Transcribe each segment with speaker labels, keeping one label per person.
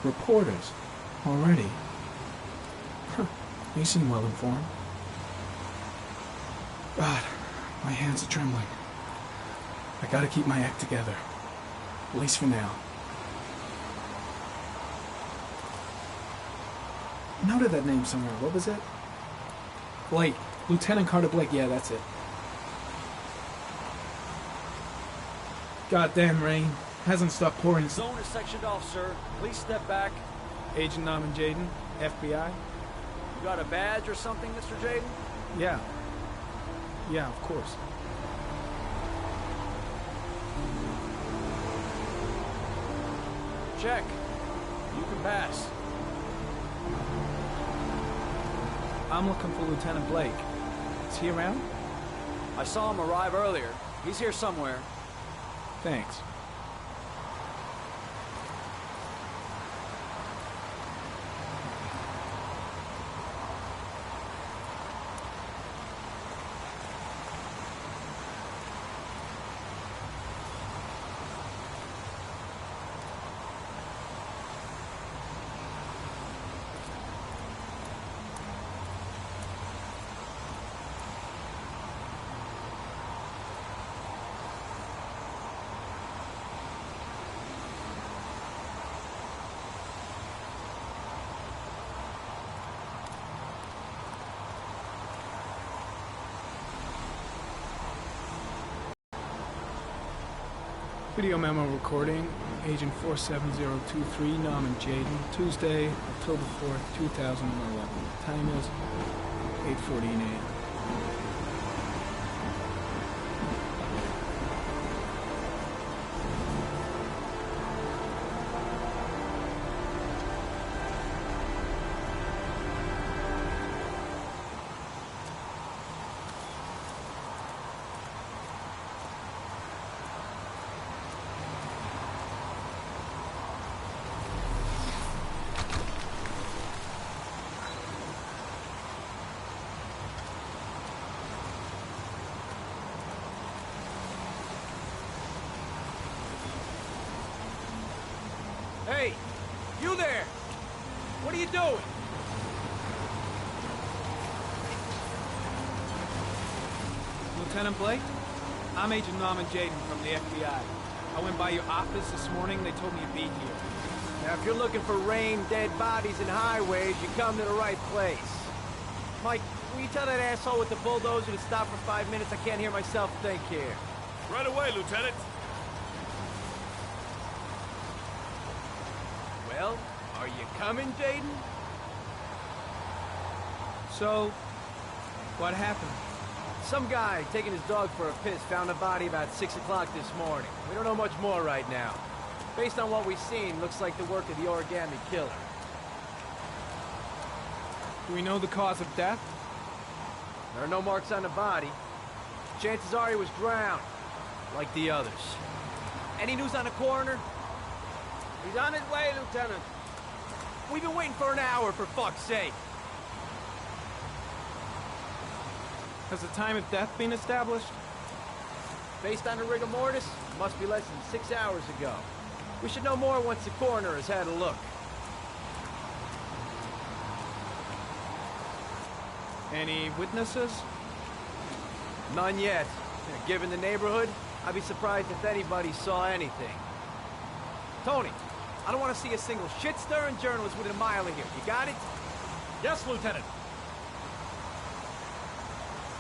Speaker 1: Reporters. Already. Huh. You seem well informed. God, my hands are trembling. I gotta keep my act together. At least for now. Noted that name somewhere. What was it? Blake. Lieutenant Carter Blake. Yeah, that's it. Goddamn rain. Hasn't stopped pouring.
Speaker 2: Zone is sectioned off, sir. Please step back.
Speaker 1: Agent Norman Jayden, FBI.
Speaker 2: You got a badge or something, Mr. Jayden?
Speaker 1: Yeah. Yeah, of course.
Speaker 2: Check. You can pass.
Speaker 1: I'm looking for Lieutenant Blake. Is he around?
Speaker 2: I saw him arrive earlier. He's here somewhere.
Speaker 1: Thanks. Video memo recording, Agent 47023, Norman Jayden, Tuesday, October 4th, 2011. Time is 8:14 a.m.
Speaker 2: Hey! You there! What are you doing?
Speaker 1: Lieutenant Blake? I'm Agent Norman Jayden from the FBI. I went by your office this morning. They told me you'd be here.
Speaker 2: Now, if you're looking for rain, dead bodies, and highways, you come to the right place. Mike, will you tell that asshole with the bulldozer to stop for 5 minutes? I can't hear myself think here.
Speaker 3: Right away, Lieutenant.
Speaker 2: Well, are you coming, Jayden?
Speaker 1: So, what happened?
Speaker 2: Some guy taking his dog for a piss found a body about 6 o'clock this morning. We don't know much more right now. Based on what we've seen, looks like the work of the origami killer.
Speaker 1: Do we know the cause of death?
Speaker 2: There are no marks on the body. Chances are he was drowned, like the others. Any news on the coroner?
Speaker 4: He's on his way, Lieutenant.
Speaker 2: We've been waiting for an hour, for fuck's sake.
Speaker 1: Has the time of death been established?
Speaker 2: Based on the rigor mortis, it must be less than 6 hours ago. We should know more once the coroner has had a look.
Speaker 1: Any witnesses?
Speaker 2: None yet. Given the neighborhood, I'd be surprised if anybody saw anything. Tony, I don't want to see a single shit-stirring journalist within a mile of here. You got it?
Speaker 3: Yes, Lieutenant.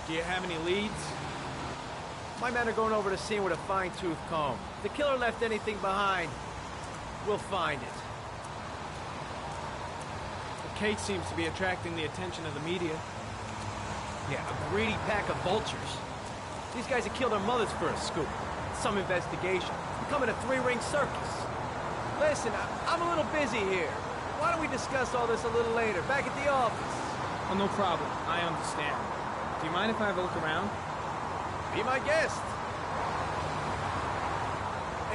Speaker 1: Do you have any leads?
Speaker 2: My men are going over the scene with a fine-tooth comb. If the killer left anything behind, we'll find it.
Speaker 1: The case seems to be attracting the attention of the media.
Speaker 2: Yeah, a greedy pack of vultures. These guys have killed their mothers for a scoop. Some investigation. Becoming a three-ring circus. Listen, I'm a little busy here. Why don't we discuss all this a little later, back at the office?
Speaker 1: Oh, no problem. I understand. Do you mind if I have a look around?
Speaker 2: Be my guest.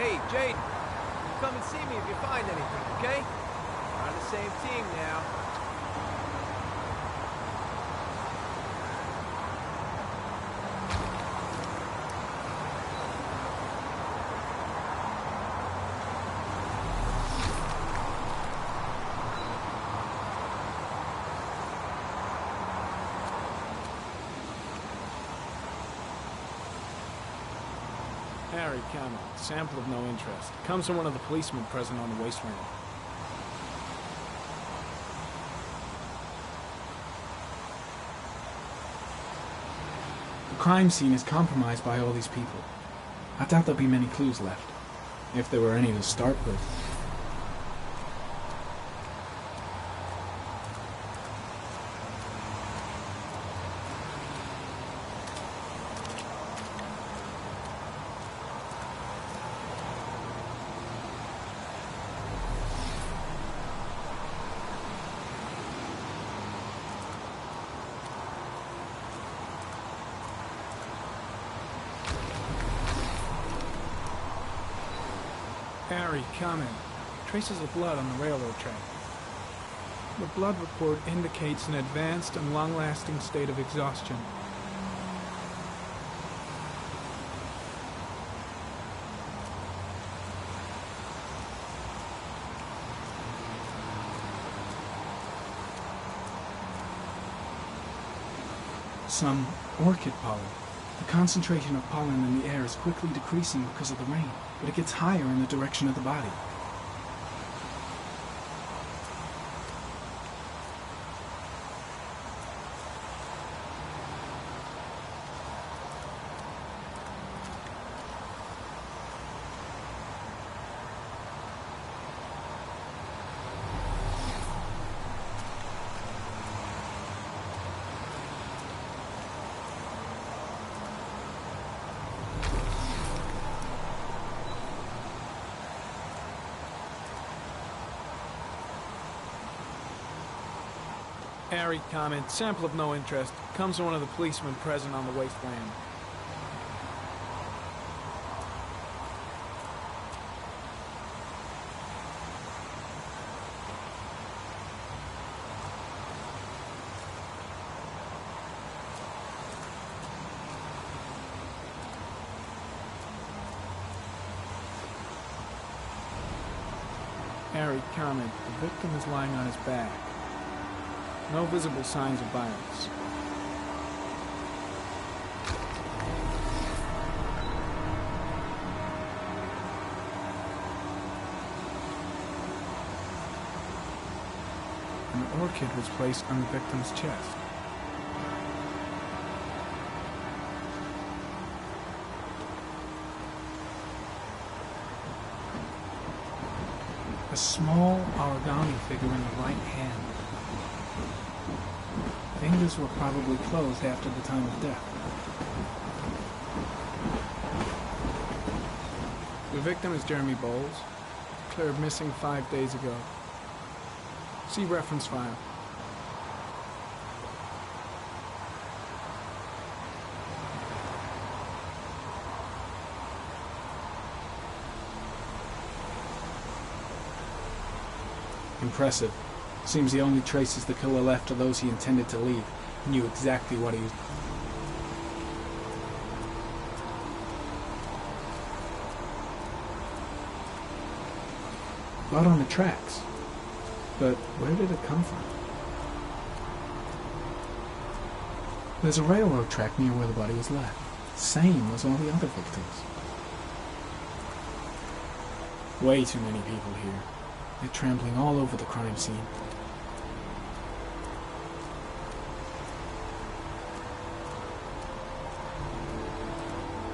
Speaker 2: Hey, Jayden, come and see me if you find anything, okay? We're on the same team now.
Speaker 1: Harry, comment. Sample of no interest. Comes from one of the policemen present on the wasteland.
Speaker 5: The crime scene is compromised by all these people. I doubt there'll be many clues left, if there were any to start with.
Speaker 1: Harry, comment. Traces of blood on the railroad track. The blood report indicates an advanced and long-lasting state of exhaustion.
Speaker 5: Some orchid pollen. The concentration of pollen in the air is quickly decreasing because of the rain, but it gets higher in the direction of the body.
Speaker 1: Harry, comment. Sample of no interest. Comes from one of the policemen present on the wasteland. Harry, comment. The victim is lying on his back. No visible signs of violence. An orchid was placed on the victim's chest.
Speaker 5: A small origami figure in the right hand. Fingers were probably closed after the time of death.
Speaker 1: The victim is Jeremy Bowles, declared missing 5 days ago. See reference file.
Speaker 5: Impressive. Seems the only traces the killer left are those he intended to leave. He knew exactly what he was... Blood on the tracks. But where did it come from? There's a railroad track near where the body was left. Same as all the other victims. Way too many people here. They're trampling all over the crime scene.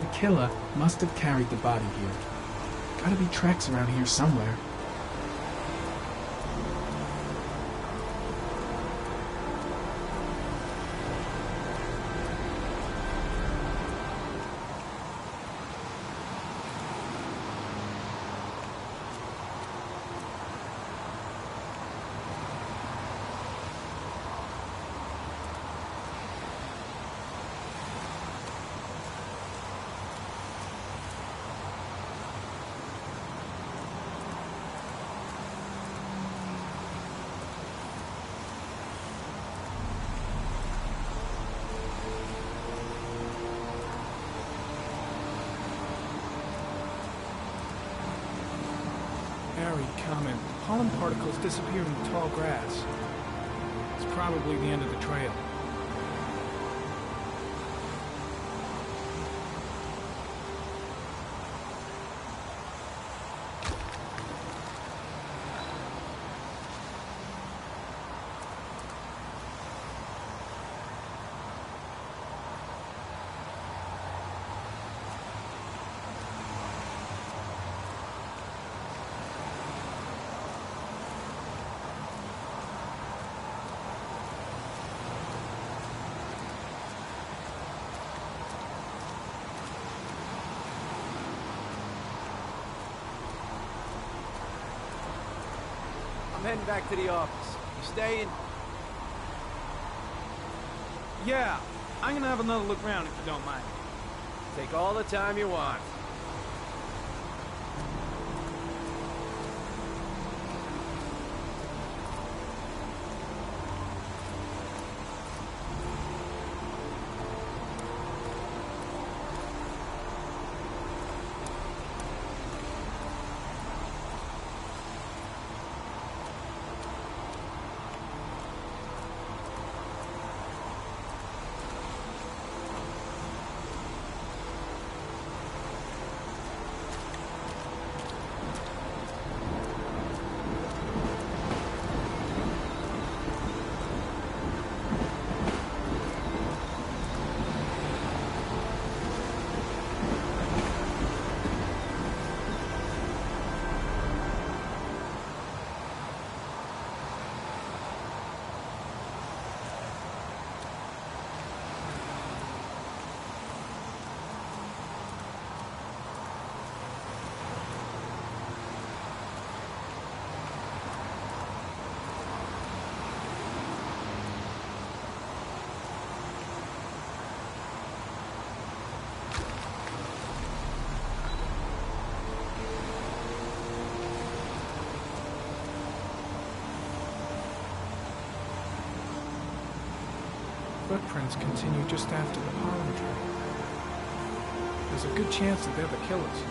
Speaker 5: The killer must have carried the body here. Gotta be tracks around here somewhere.
Speaker 1: Harry, comment. Pollen particles disappeared in the tall grass. It's probably the end of the trail.
Speaker 2: heading back to the office. You staying?
Speaker 1: Yeah, I'm gonna have another look around if you don't mind.
Speaker 2: Take all the time you want.
Speaker 1: Footprints continue just after the pollen trail. There's a good chance that they're the killers.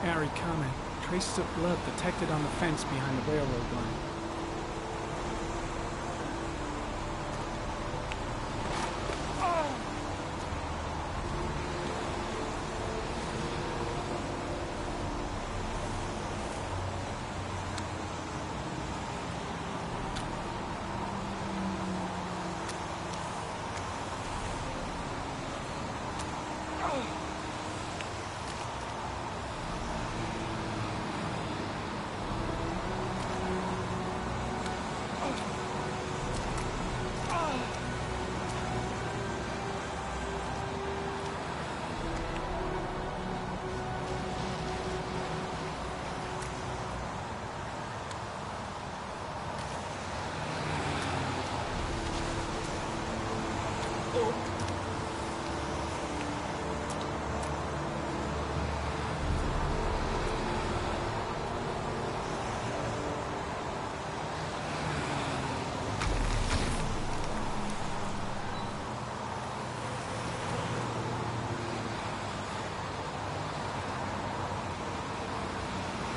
Speaker 1: Ari, comment. Traces of blood detected on the fence behind the railroad line.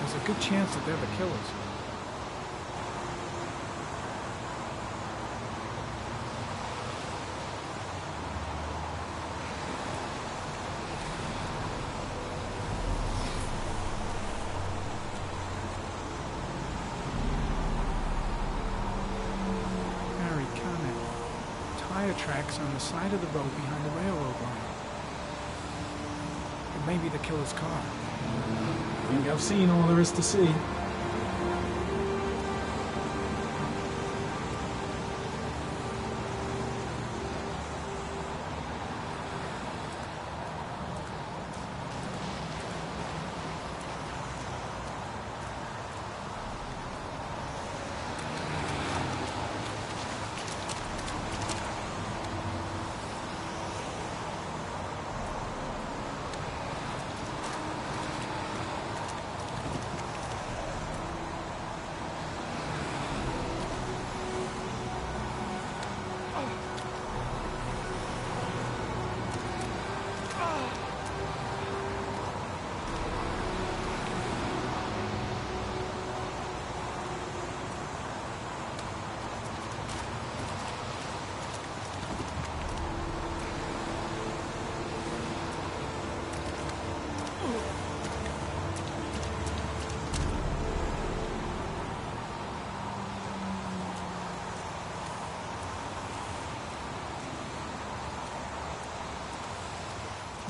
Speaker 1: There's a good chance that they're the killers. Harry, comment. Tire tracks on the side of the road behind the railroad line. It may be the killer's car.
Speaker 5: I think I've seen all there is to see.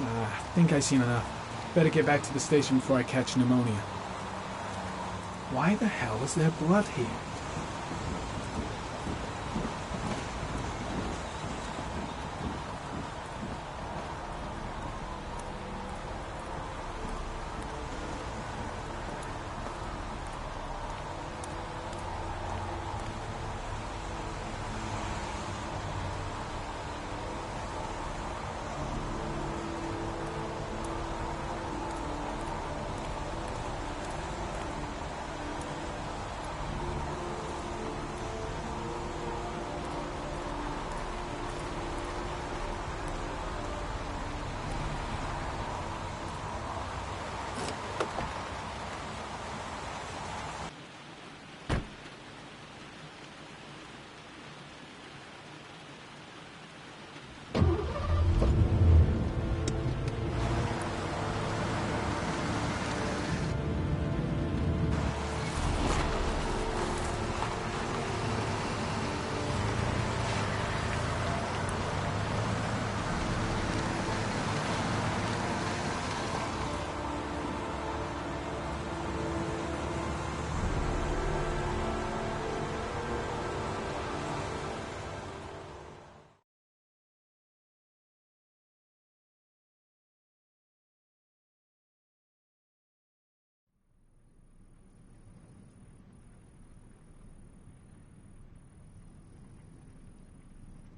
Speaker 5: I think I've seen enough. Better get back to the station before I catch pneumonia. Why the hell is there blood here?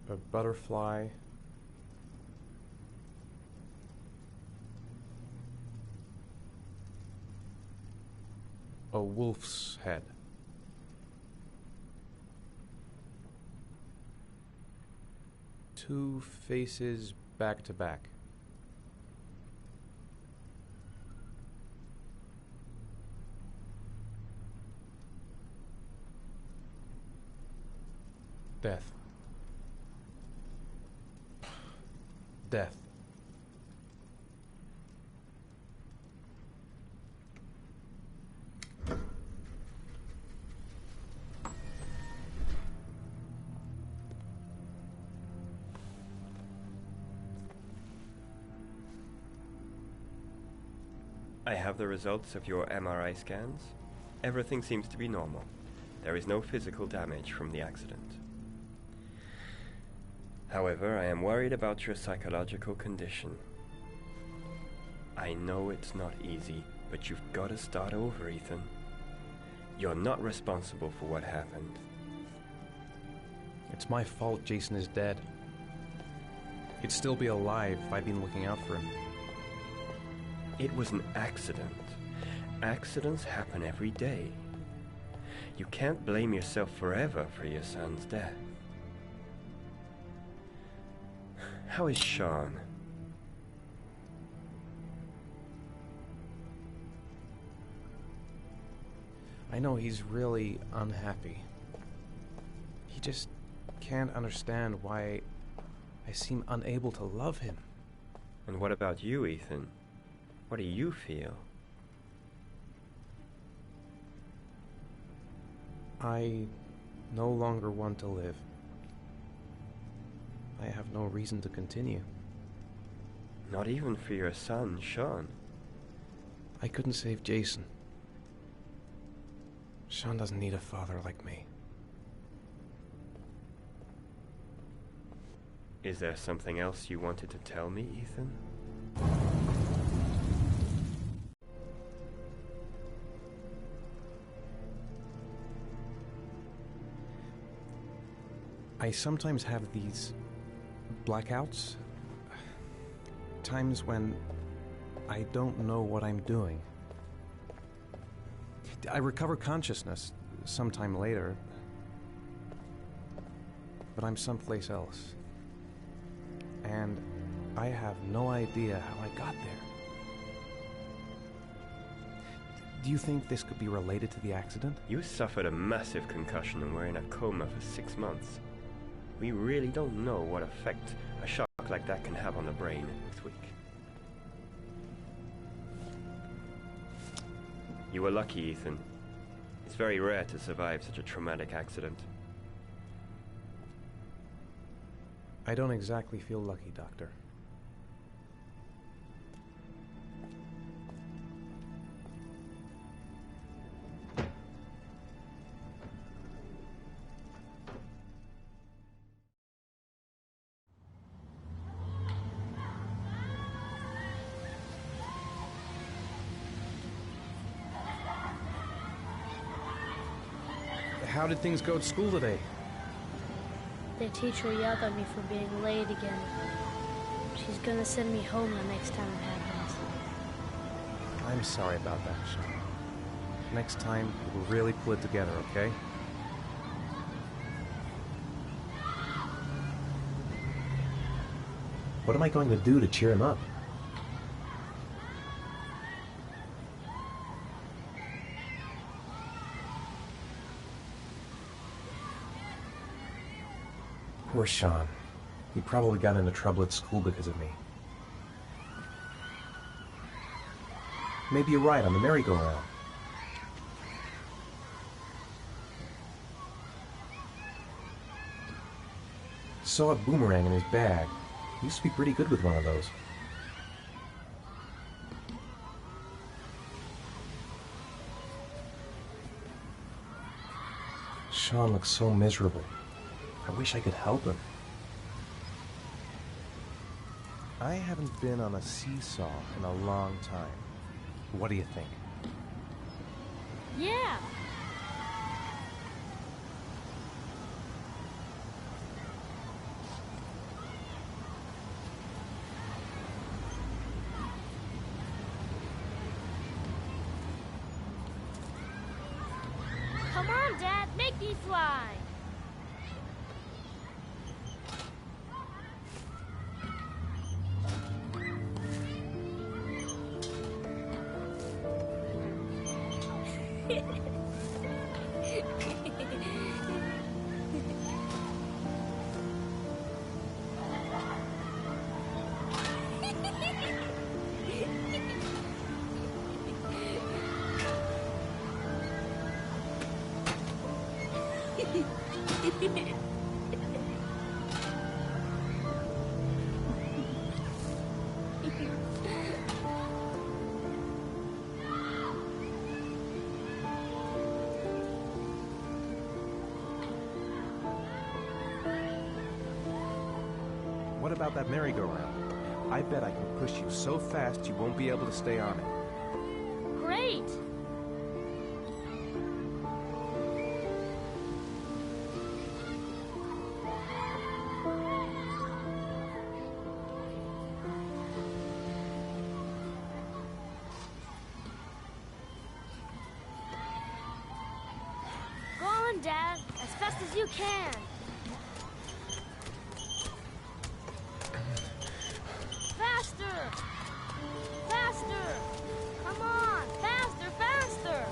Speaker 6: A butterfly. A wolf's head. Two faces back to back. Death. Death.
Speaker 7: I have the results of your MRI scans. Everything seems to be normal. There is no physical damage from the accident. However, I am worried about your psychological condition. I know it's not easy, but you've got to start over, Ethan. You're not responsible for what happened.
Speaker 6: It's my fault Jason is dead. He'd still be alive if I'd been looking out for him.
Speaker 7: It was an accident. Accidents happen every day. You can't blame yourself forever for your son's death. How is Sean?
Speaker 6: I know he's really unhappy. He just can't understand why I seem unable to love him.
Speaker 7: And what about you, Ethan? What do you feel?
Speaker 6: I no longer want to live. I have no reason to continue.
Speaker 7: Not even for your son, Sean.
Speaker 6: I couldn't save Jason. Sean doesn't need a father like me.
Speaker 7: Is there something else you wanted to tell me, Ethan?
Speaker 6: I sometimes have these blackouts. Times when I don't know what I'm doing. I recover consciousness sometime later, but I'm someplace else. And I have no idea how I got there. Do you think this could be related to the accident?
Speaker 7: You suffered a massive concussion and were in a coma for 6 months. We really don't know what effect a shock like that can have on the brain this week. You were lucky, Ethan. It's very rare to survive such a traumatic accident.
Speaker 6: I don't exactly feel lucky, Doctor. How did things go at school today?
Speaker 8: The teacher yelled at me for being late again. She's gonna send me home the next time it happens.
Speaker 6: I'm sorry about that, Sean. Next time, we'll really pull it together, okay?
Speaker 9: What am I going to do to cheer him up? Poor Sean. He probably got into trouble at school because of me. Maybe you're right on the merry-go-round. Saw a boomerang in his bag. He used to be pretty good with one of those. Sean looks so miserable. I wish I could help him.
Speaker 6: I haven't been on a seesaw in a long time. What do you think?
Speaker 8: Yeah! Come on, Dad, make me fly!
Speaker 6: What about that merry-go-round? I bet I can push you so fast you won't be able to stay on it.
Speaker 8: Great! Go on, Dad, as fast as you can. Faster! Faster! Come on! Faster, faster!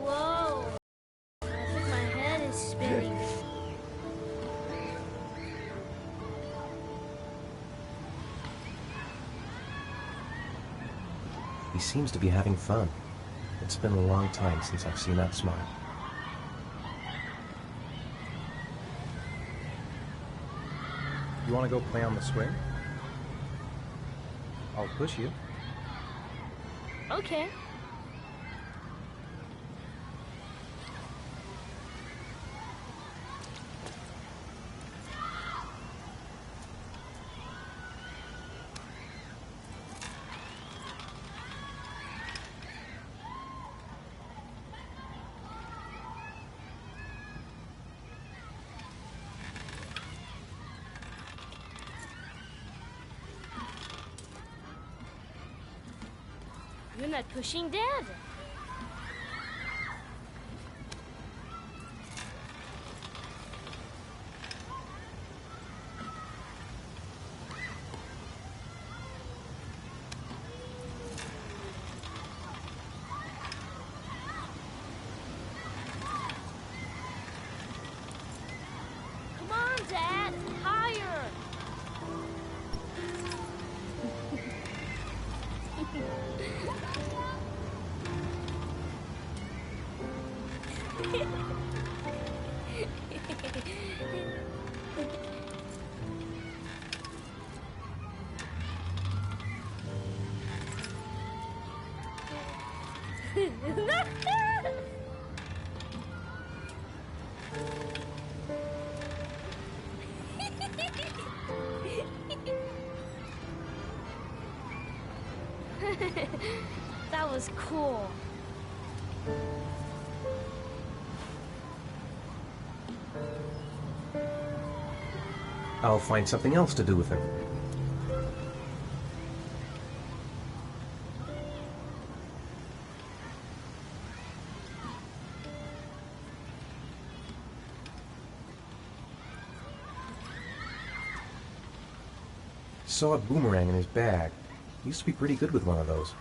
Speaker 8: Whoa! I think my head is spinning.
Speaker 9: He seems to be having fun. It's been a long time since I've seen that smile.
Speaker 6: You want to go play on the swing? I'll push you.
Speaker 8: Okay. You're not pushing Dad. Come on, Dad, higher. That was cool.
Speaker 9: I'll find something else to do with him. Saw a boomerang in his bag. He used to be pretty good with one of those.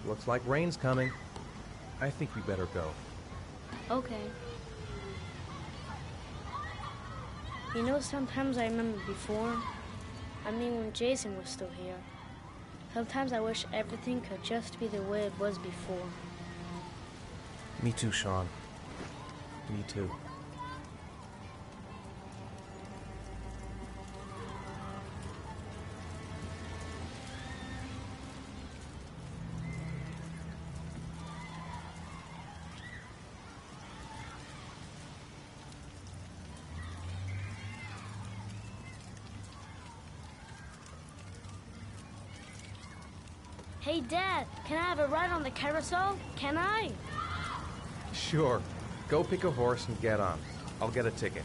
Speaker 6: Looks like rain's coming. I think we better go.
Speaker 8: Okay. You know, sometimes I remember before. I mean, when Jason was still here. Sometimes I wish everything could just be the way it was before.
Speaker 6: Me too, Sean. Me too.
Speaker 8: Hey, Dad, can I have a ride on the carousel? Can I?
Speaker 6: Sure. Go pick a horse and get on. I'll get a ticket.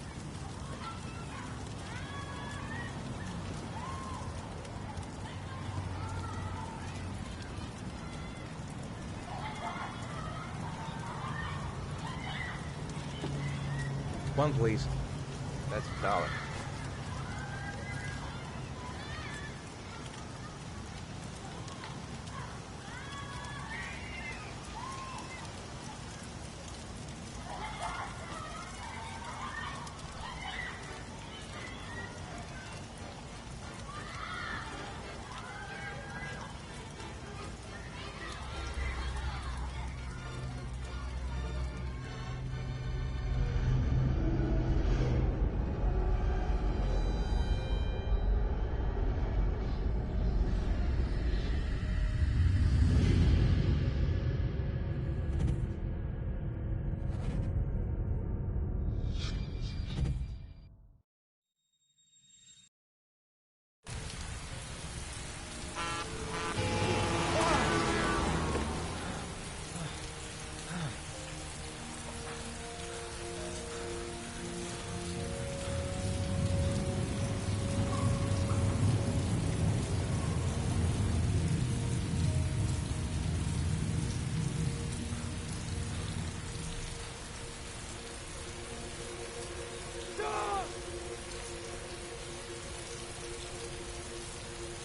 Speaker 6: One, please. That's $1.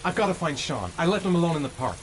Speaker 9: I've got to find Sean. I left him alone in the park.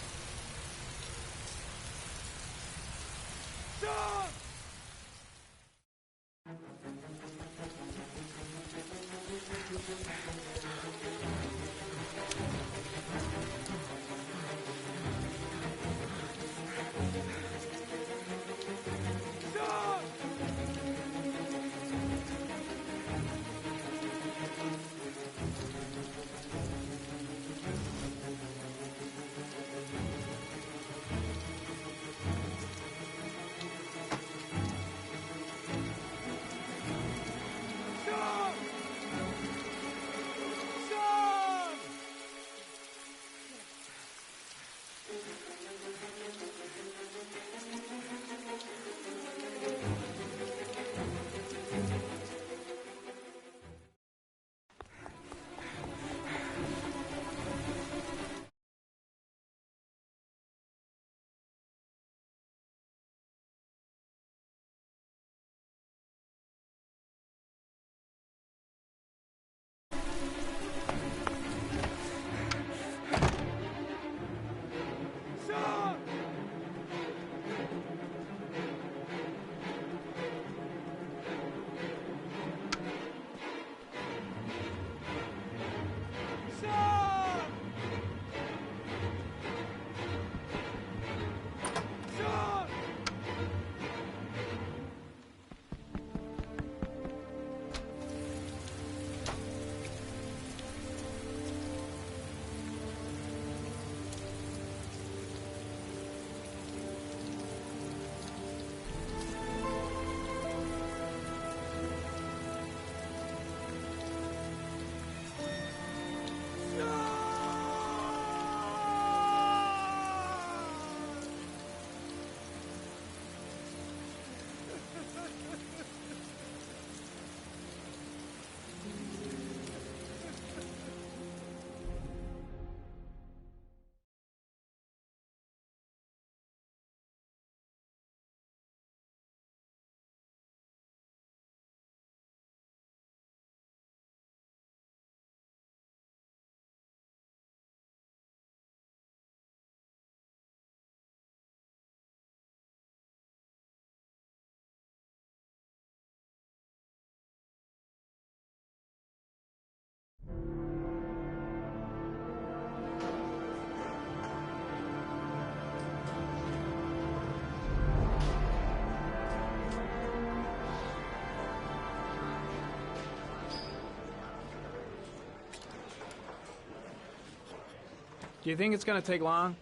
Speaker 1: Do you think it's gonna take long?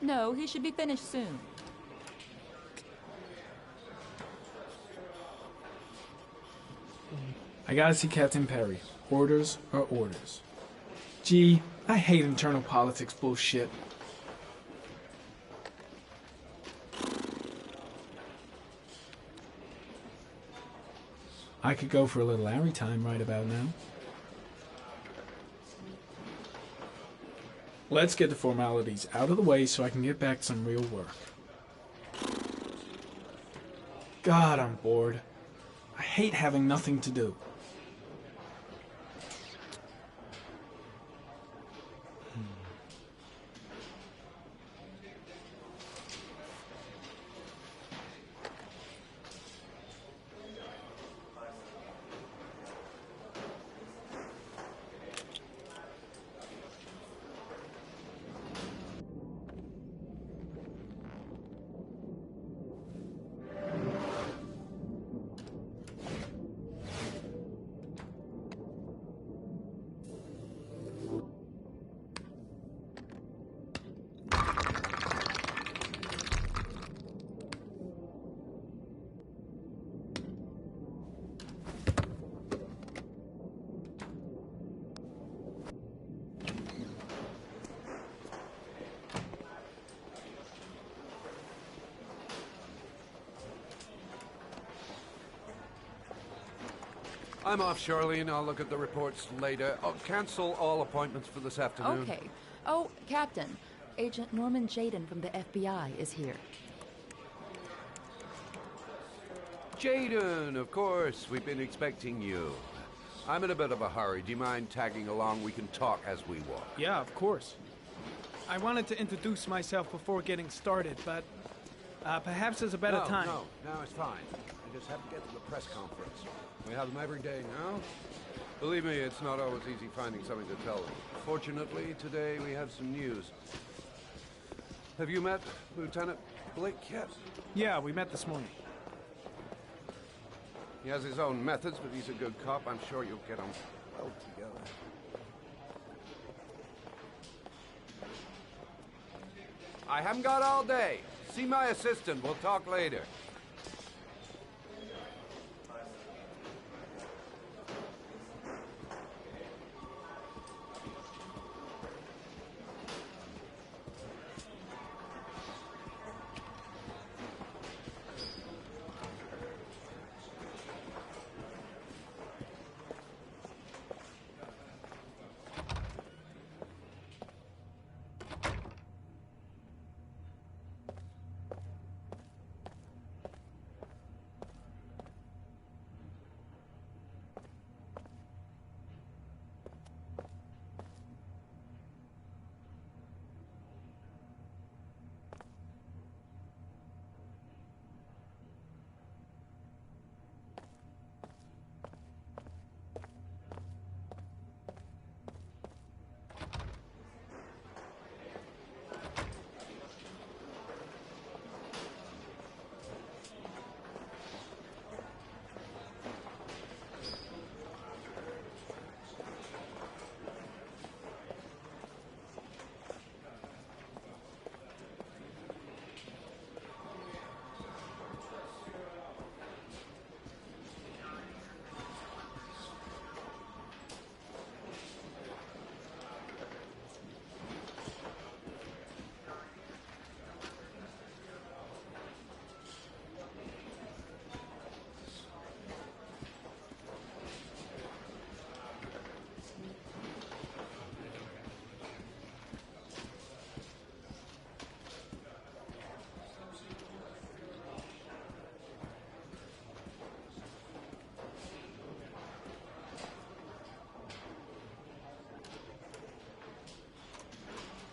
Speaker 10: No, he should be finished soon.
Speaker 5: I gotta see Captain Perry. Orders are orders. Gee, I hate internal politics bullshit. I could go for a little Larry time right about now. Let's get the formalities out of the way so I can get back to some real work. God, I'm bored. I hate having nothing to do.
Speaker 11: I'm off, Charlene. I'll look at the reports later. I'll cancel all appointments for this afternoon.
Speaker 10: Okay. Oh, Captain. Agent Norman Jayden from the FBI is here.
Speaker 11: Jayden, of course. We've been expecting you. I'm in a bit of a hurry. Do you mind tagging along? We can talk as we walk.
Speaker 1: Yeah, of course. I wanted to introduce myself before getting started, but perhaps there's a better time.
Speaker 11: No, it's fine. I just have to get to the press conference. We have them every day now. Believe me, it's not always easy finding something to tell them. Fortunately, today we have some news. Have you met Lieutenant Blake yet?
Speaker 1: Yeah, we met this morning.
Speaker 11: He has his own methods, but he's a good cop. I'm sure you'll get on well together. I haven't got all day. See my assistant. We'll talk later.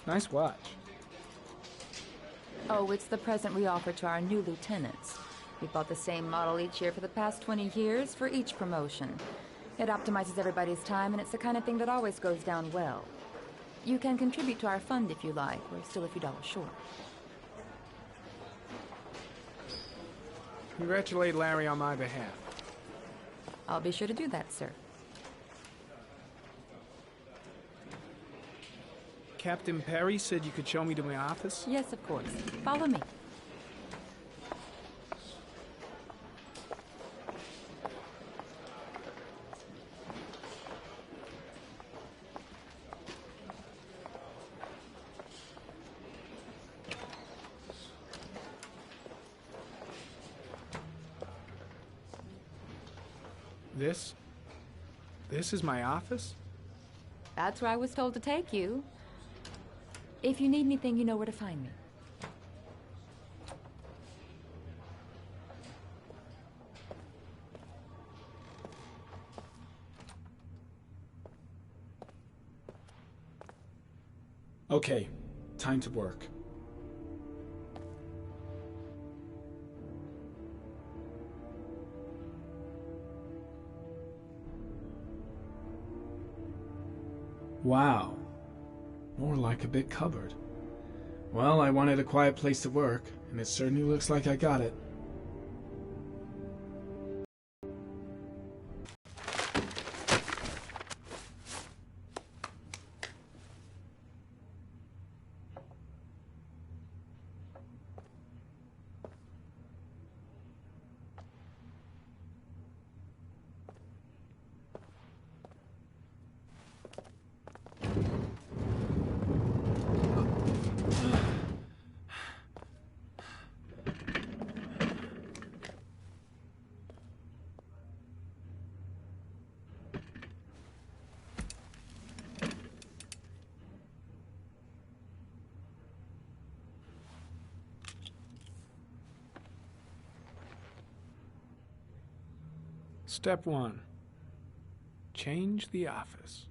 Speaker 1: Nice watch.
Speaker 10: Oh, it's the present we offer to our new lieutenants. We've bought the same model each year for the past 20 years for each promotion. It optimizes everybody's time, and it's the kind of thing that always goes down well. You can contribute to our fund if you like. We're still a few dollars short.
Speaker 1: Congratulate Larry on my behalf.
Speaker 10: I'll be sure to do that, sir.
Speaker 1: Captain Perry said you could show me to my office?
Speaker 10: Yes, of course. Follow me.
Speaker 1: This is my office?
Speaker 10: That's where I was told to take you. If you need anything, you know where to find me.
Speaker 5: Okay, time to work. Wow. More like a big cupboard. Well, I wanted a quiet place to work, and it certainly looks like I got it.
Speaker 1: Step 1. Change the office.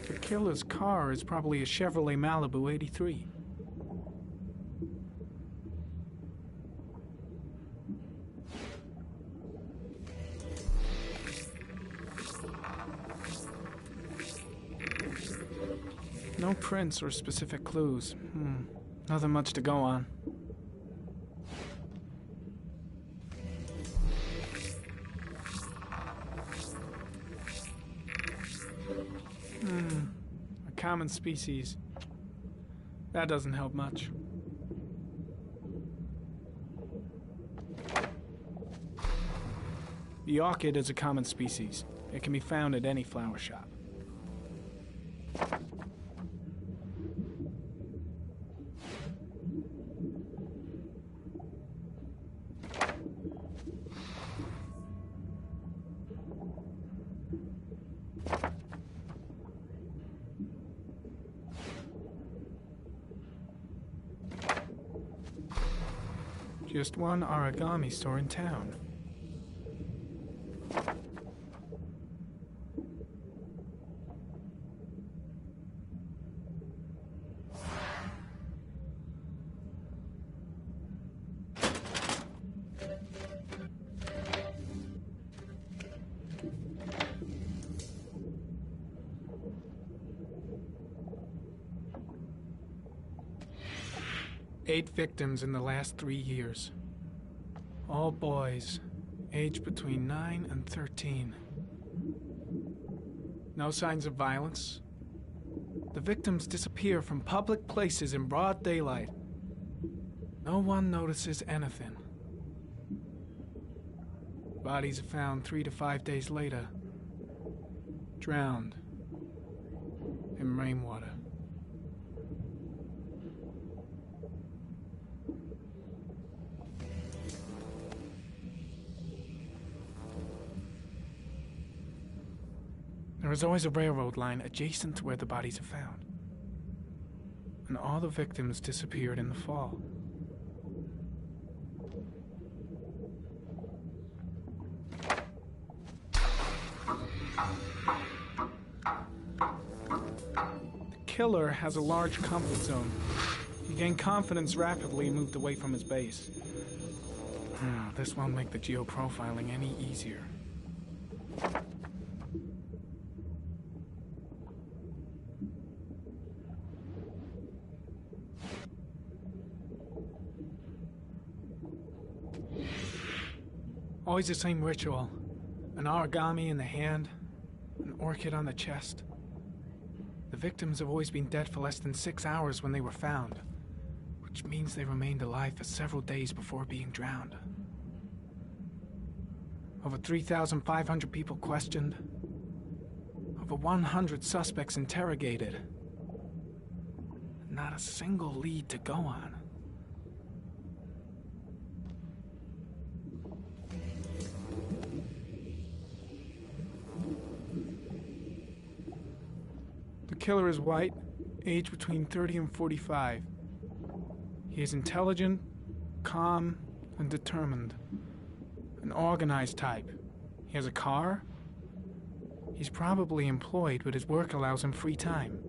Speaker 1: The killer's car is probably a Chevrolet Malibu 83. No prints or specific clues. Nothing much to go on. A common species. That doesn't help much. The orchid is a common species. It can be found at any flower shop. Just one origami store in town. 8 victims in the last 3 years. All boys, aged between 9 and 13. No signs of violence. The victims disappear from public places in broad daylight. No one notices anything. Bodies are found 3 to 5 days later, drowned in rainwater. There is always a railroad line adjacent to where the bodies are found. And all the victims disappeared in the fall. The killer has a large comfort zone. He gained confidence rapidly and moved away from his base. This won't make the geoprofiling any easier. Always the same ritual. An origami in the hand, an orchid on the chest. The victims have always been dead for less than 6 hours when they were found, which means they remained alive for several days before being drowned. Over 3,500 people questioned. Over 100 suspects interrogated. Not a single lead to go on. The killer is white, aged between 30 and 45. He is intelligent, calm, and determined. An organized type. He has a car. He's probably employed, but his work allows him free time.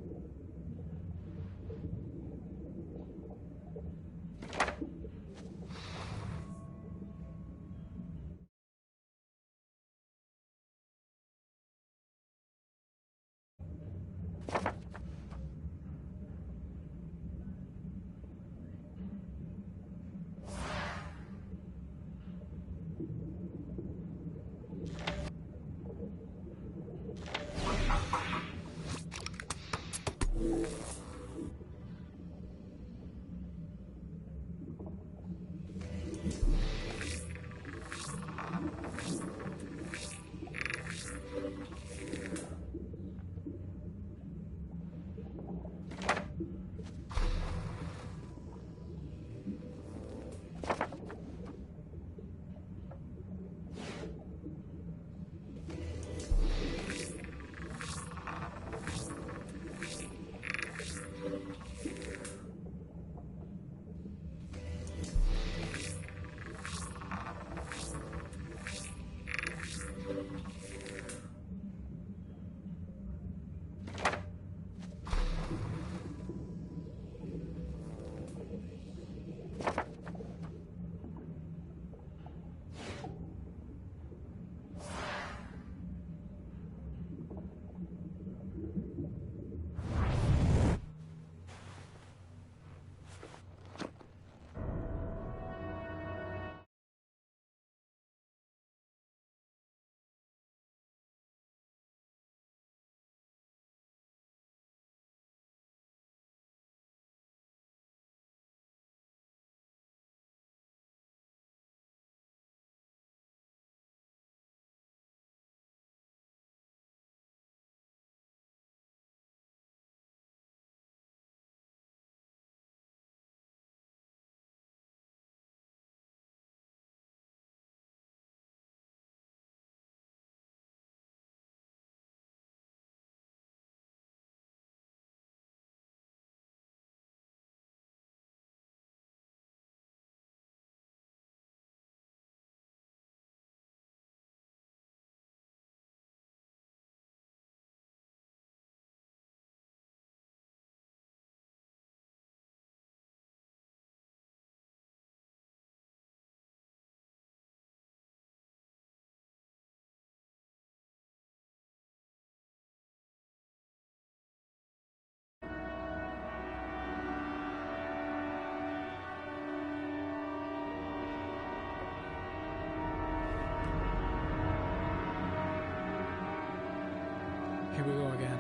Speaker 1: Here we go again.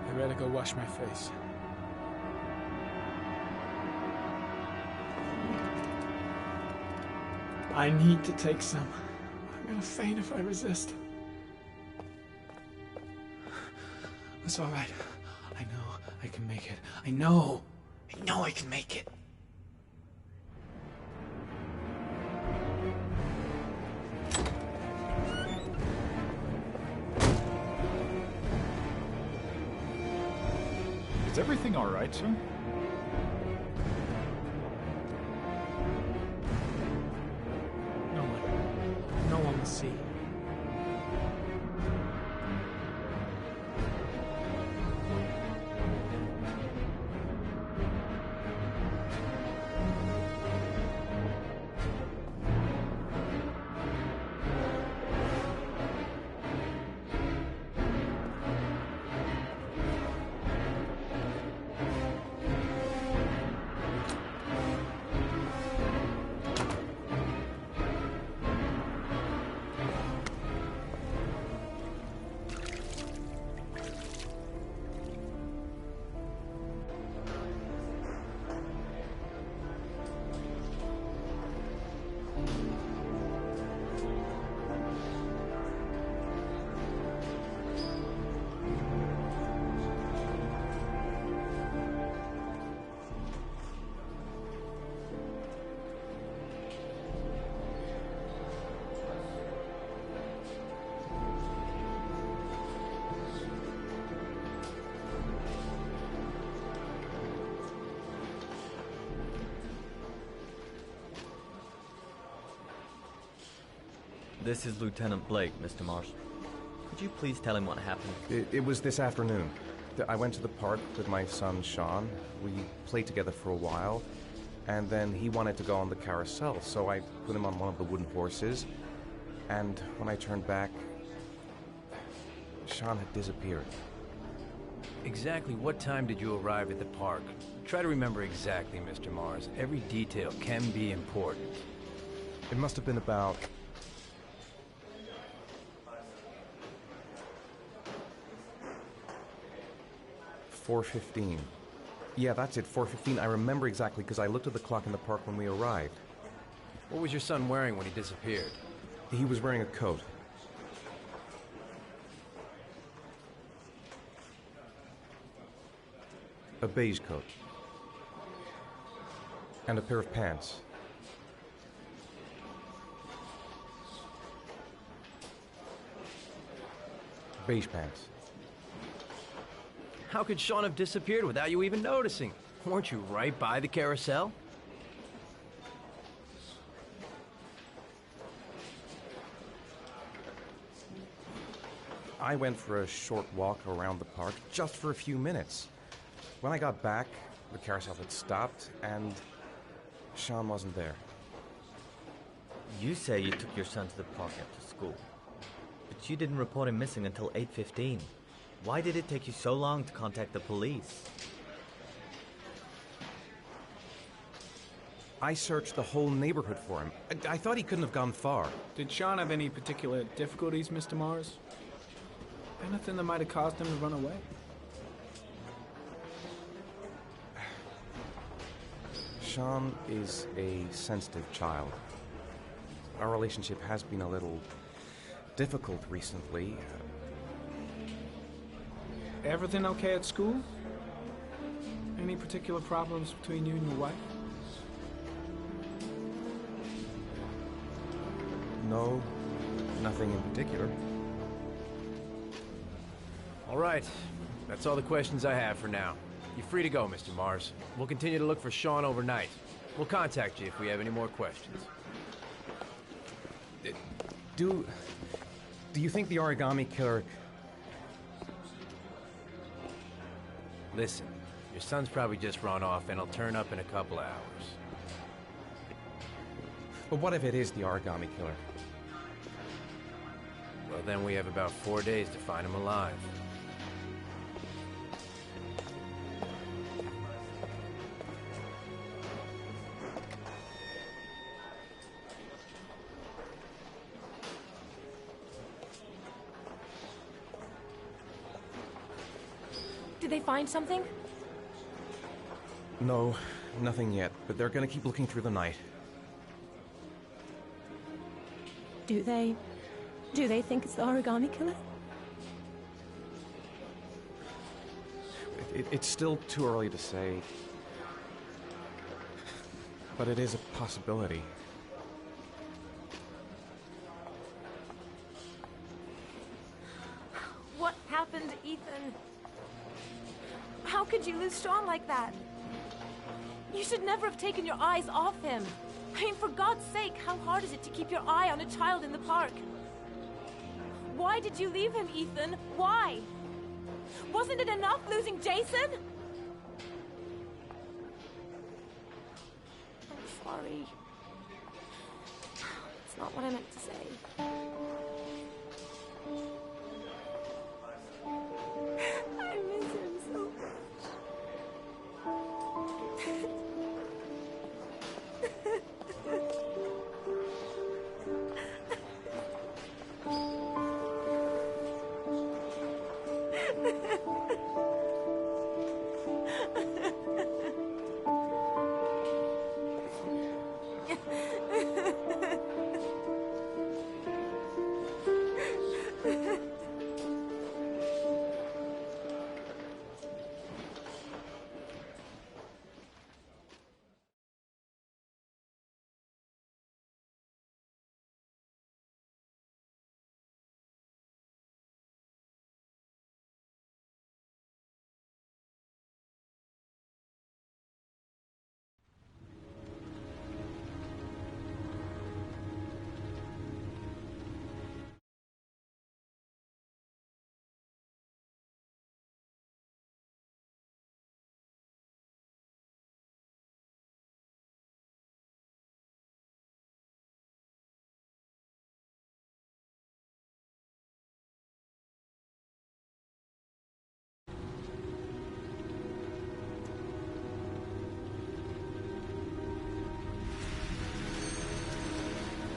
Speaker 1: I better go wash my face. I need to take some. I'm gonna faint if I resist. It's all right. I know I can make it. I know I can make it.
Speaker 3: Is everything all right, sir?
Speaker 1: No one will see.
Speaker 12: This is Lieutenant Blake, Mr. Mars. Could you please tell him what happened?
Speaker 9: It was this afternoon. I went to the park with my son, Sean. We played together for a while, and then he wanted to go on the carousel, so I put him on one of the wooden horses, and when I turned back, Sean had disappeared.
Speaker 2: Exactly what time did you arrive at the park? Try to remember exactly, Mr. Mars. Every detail can be important.
Speaker 9: It must have been about 4:15. Yeah, that's it, 4:15. I remember exactly because I looked at the clock in the park when we arrived.
Speaker 2: What was your son wearing when he disappeared?
Speaker 9: He was wearing a coat. A beige coat. And a pair of pants. Beige pants.
Speaker 2: How could Sean have disappeared without you even noticing? Weren't you right by the carousel?
Speaker 9: I went for a short walk around the park, just for a few minutes. When I got back, the carousel had stopped, and Sean wasn't there.
Speaker 12: You say you took your son to the park after school, but you didn't report him missing until 8:15. Why did it take you so long to contact the police?
Speaker 9: I searched the whole neighborhood for him. I thought he couldn't have gone far.
Speaker 1: Did Sean have any particular difficulties, Mr. Mars? Anything that might have caused him to run away?
Speaker 9: Sean is a sensitive child. Our relationship has been a little difficult recently.
Speaker 1: Everything okay at school? Any particular problems between you and your wife?
Speaker 9: No, nothing in particular.
Speaker 2: All right. That's all the questions I have for now. You're free to go, Mr. Mars. We'll continue to look for Sean overnight. We'll contact you if we have any more questions.
Speaker 9: Do you think the origami killer...
Speaker 2: Listen, your son's probably just run off and he'll turn up in a couple of hours.
Speaker 9: But what if it is the origami killer?
Speaker 2: Well, then we have about 4 days to find him alive.
Speaker 13: they find something?
Speaker 9: No, nothing yet, but they're gonna keep looking through the night.
Speaker 13: Do they think it's the Origami Killer?
Speaker 9: It's still too early to say. But it is a possibility.
Speaker 13: What happened, Ethan? How could you lose Sean like that? You should never have taken your eyes off him. I mean, for God's sake, how hard is it to keep your eye on a child in the park? Why did you leave him, Ethan? Why? Wasn't it enough losing Jason? I'm sorry. It's not what I meant to say. I miss him so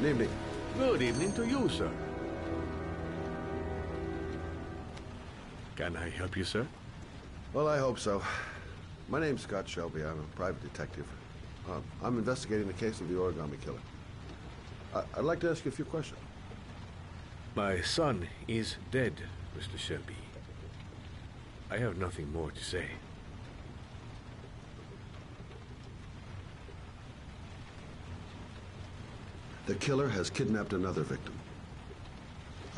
Speaker 11: Good evening.
Speaker 3: Good evening to you, sir. Can I help you, sir?
Speaker 11: Well, I hope so. My name's Scott Shelby. I'm a private detective. I'm investigating the case of the Origami Killer. I'd like to ask you a few questions.
Speaker 3: My son is dead, Mr. Shelby. I have nothing more to say.
Speaker 11: The killer has kidnapped another victim.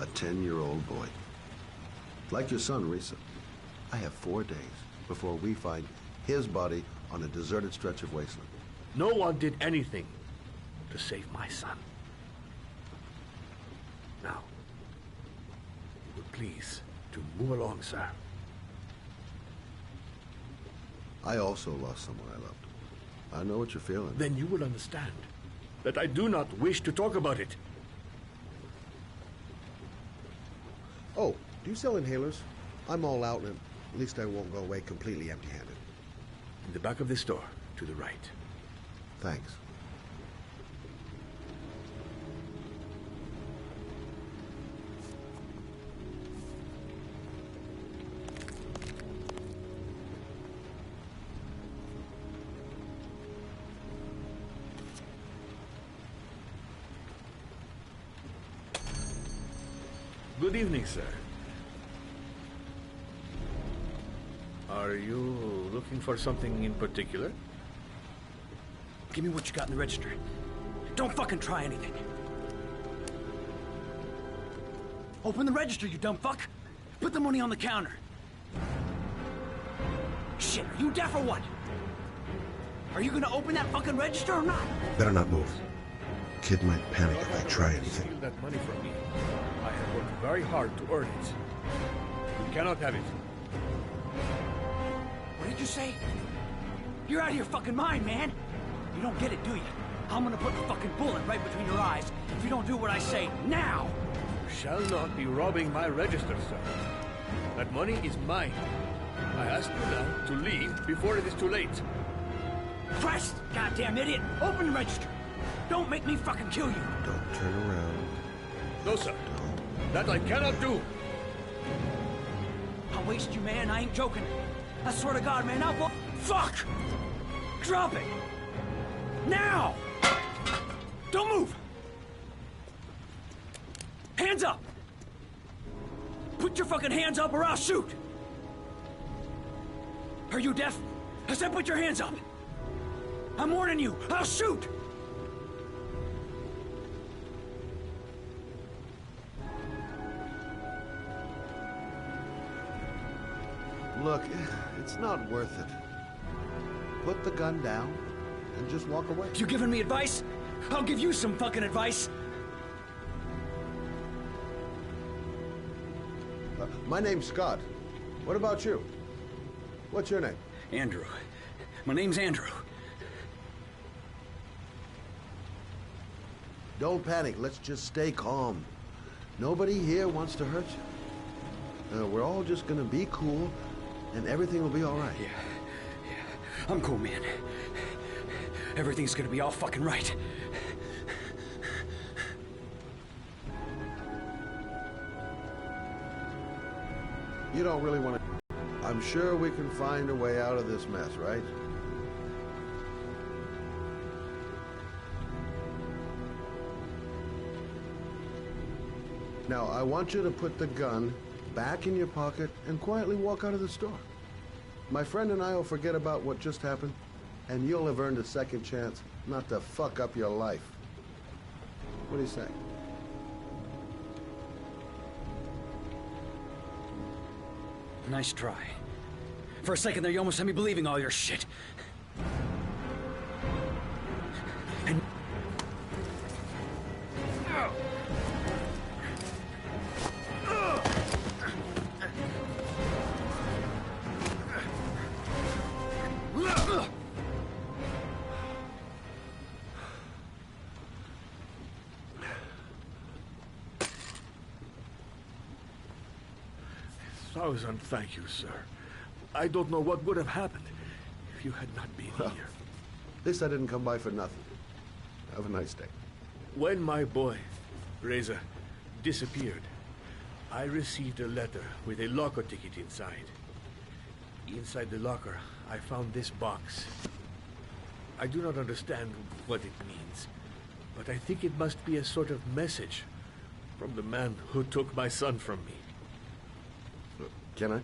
Speaker 11: A 10-year-old boy. Like your son, Risa. I have 4 days before we find his body on a deserted stretch of wasteland.
Speaker 3: No one did anything to save my son. Now, you would please to move along, sir.
Speaker 11: I also lost someone I loved. I know what you're feeling.
Speaker 3: Then you will understand that I do not wish to talk about it.
Speaker 11: Oh, do you sell inhalers? I'm all out, and at least I won't go away completely empty-handed.
Speaker 3: In the back of this store, to the right.
Speaker 11: Thanks.
Speaker 3: Good evening, sir. Are you looking for something in particular?
Speaker 14: Give me what you got in the register. Don't fucking try anything. Open the register, you dumb fuck. Put the money on the counter. Shit, are you deaf or what? Are you gonna open that fucking register or not?
Speaker 11: Better not move. Kid might panic if I try anything.
Speaker 3: Steal that money from me. I have worked very hard to earn it. You cannot have it.
Speaker 14: What did you say? You're out of your fucking mind, man. You don't get it, do you? I'm gonna put the fucking bullet right between your eyes if you don't do what I say now.
Speaker 3: You shall not be robbing my register, sir. That money is mine. I ask you now to leave before it is too late.
Speaker 14: Christ, goddamn idiot! Open the register. Don't make me fucking kill you.
Speaker 11: Don't turn around.
Speaker 3: No, sir. That I cannot do.
Speaker 14: I'll waste you, man. I ain't joking. I swear to God, man, I'll blow... Fuck! Drop it! Now! Don't move! Hands up! Put your fucking hands up or I'll shoot! Are you deaf? I said put your hands up! I'm warning you, I'll shoot!
Speaker 15: Look, it's not worth it. Put the gun down and just walk away.
Speaker 14: You giving me advice? I'll give you some fucking advice.
Speaker 15: My name's Scott. What about you? What's your name?
Speaker 14: Andrew. My name's Andrew.
Speaker 15: Don't panic. Let's just stay calm. Nobody here wants to hurt you. We're all just gonna be cool, and everything will be all right.
Speaker 14: Yeah. I'm cool, man. Everything's gonna be all fucking right.
Speaker 15: You don't really want to... I'm sure we can find a way out of this mess, right? Now, I want you to put the gun back in your pocket and quietly walk out of the store. My friend and I will forget about what just happened, and you'll have earned a second chance not to fuck up your life. What do you say?
Speaker 14: Nice try. For a second there, you almost had me believing all your shit. And...
Speaker 3: Thousand thank you, sir. I don't know what would have happened if you had not been here.
Speaker 15: At least I didn't come by for nothing. Have a nice day.
Speaker 3: When my boy, Reza, disappeared, I received a letter with a locker ticket inside. Inside the locker, I found this box. I do not understand what it means, but I think it must be a sort of message from the man who took my son from me.
Speaker 15: Can I?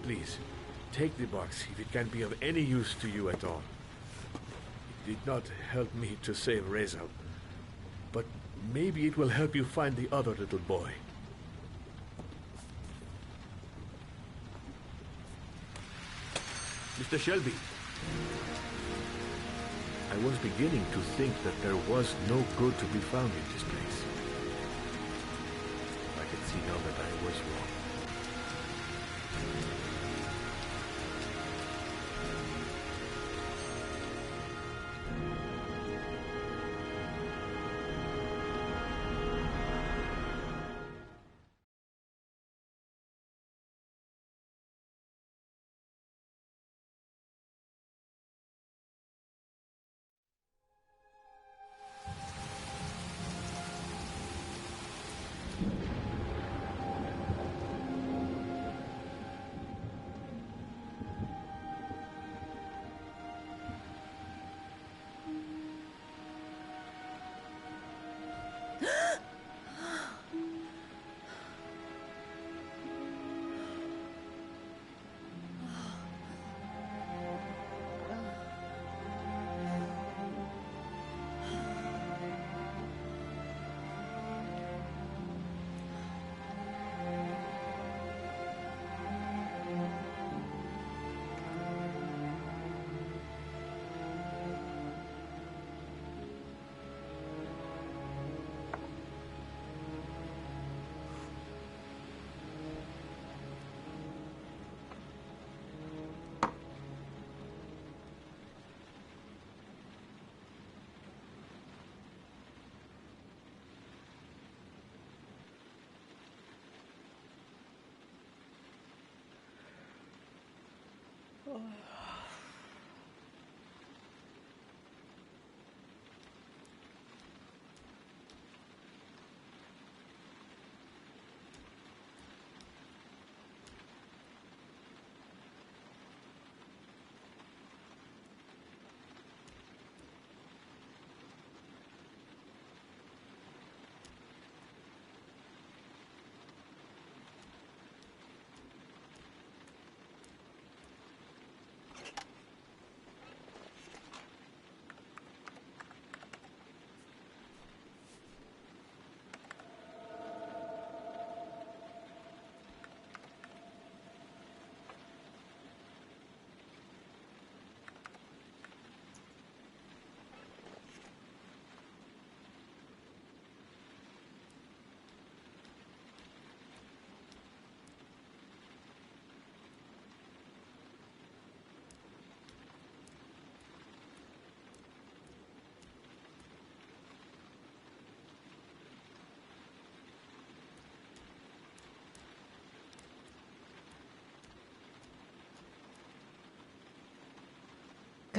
Speaker 3: Please, take the box if it can be of any use to you at all. It did not help me to save Reza, but maybe it will help you find the other little boy. Mr. Shelby, I was beginning to think that there was no good to be found in this place. I can see now that I was wrong.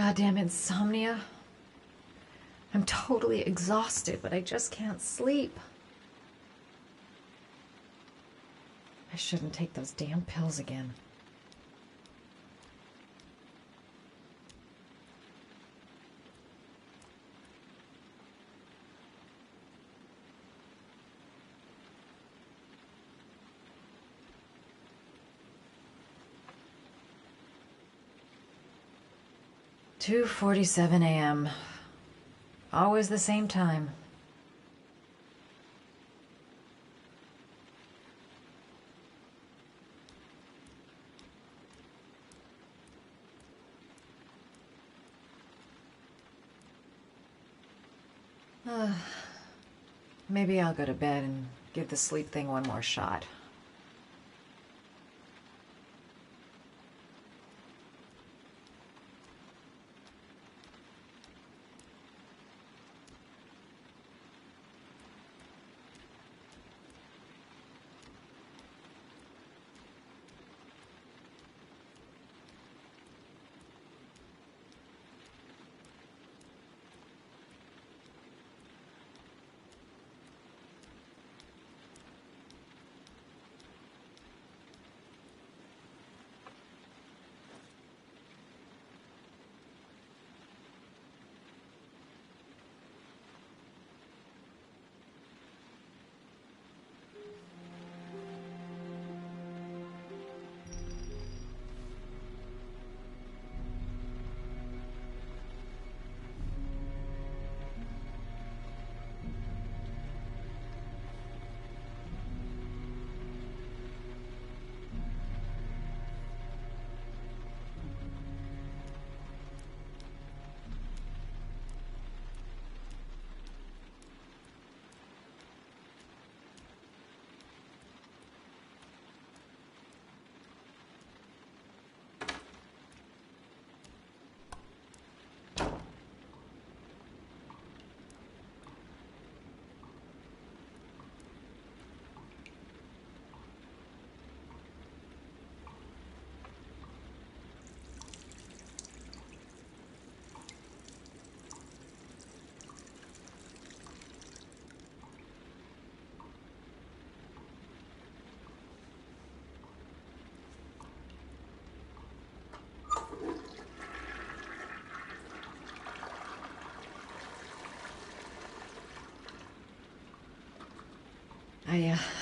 Speaker 16: goddamn insomnia. I'm totally exhausted, but I just can't sleep. I shouldn't take those damn pills again. "2:47 a.m. Always the same time. Maybe I'll go to bed and give the sleep thing one more shot.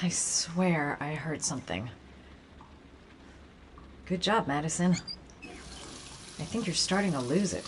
Speaker 16: I swear I heard something. Good job, Madison. I think you're starting to lose it.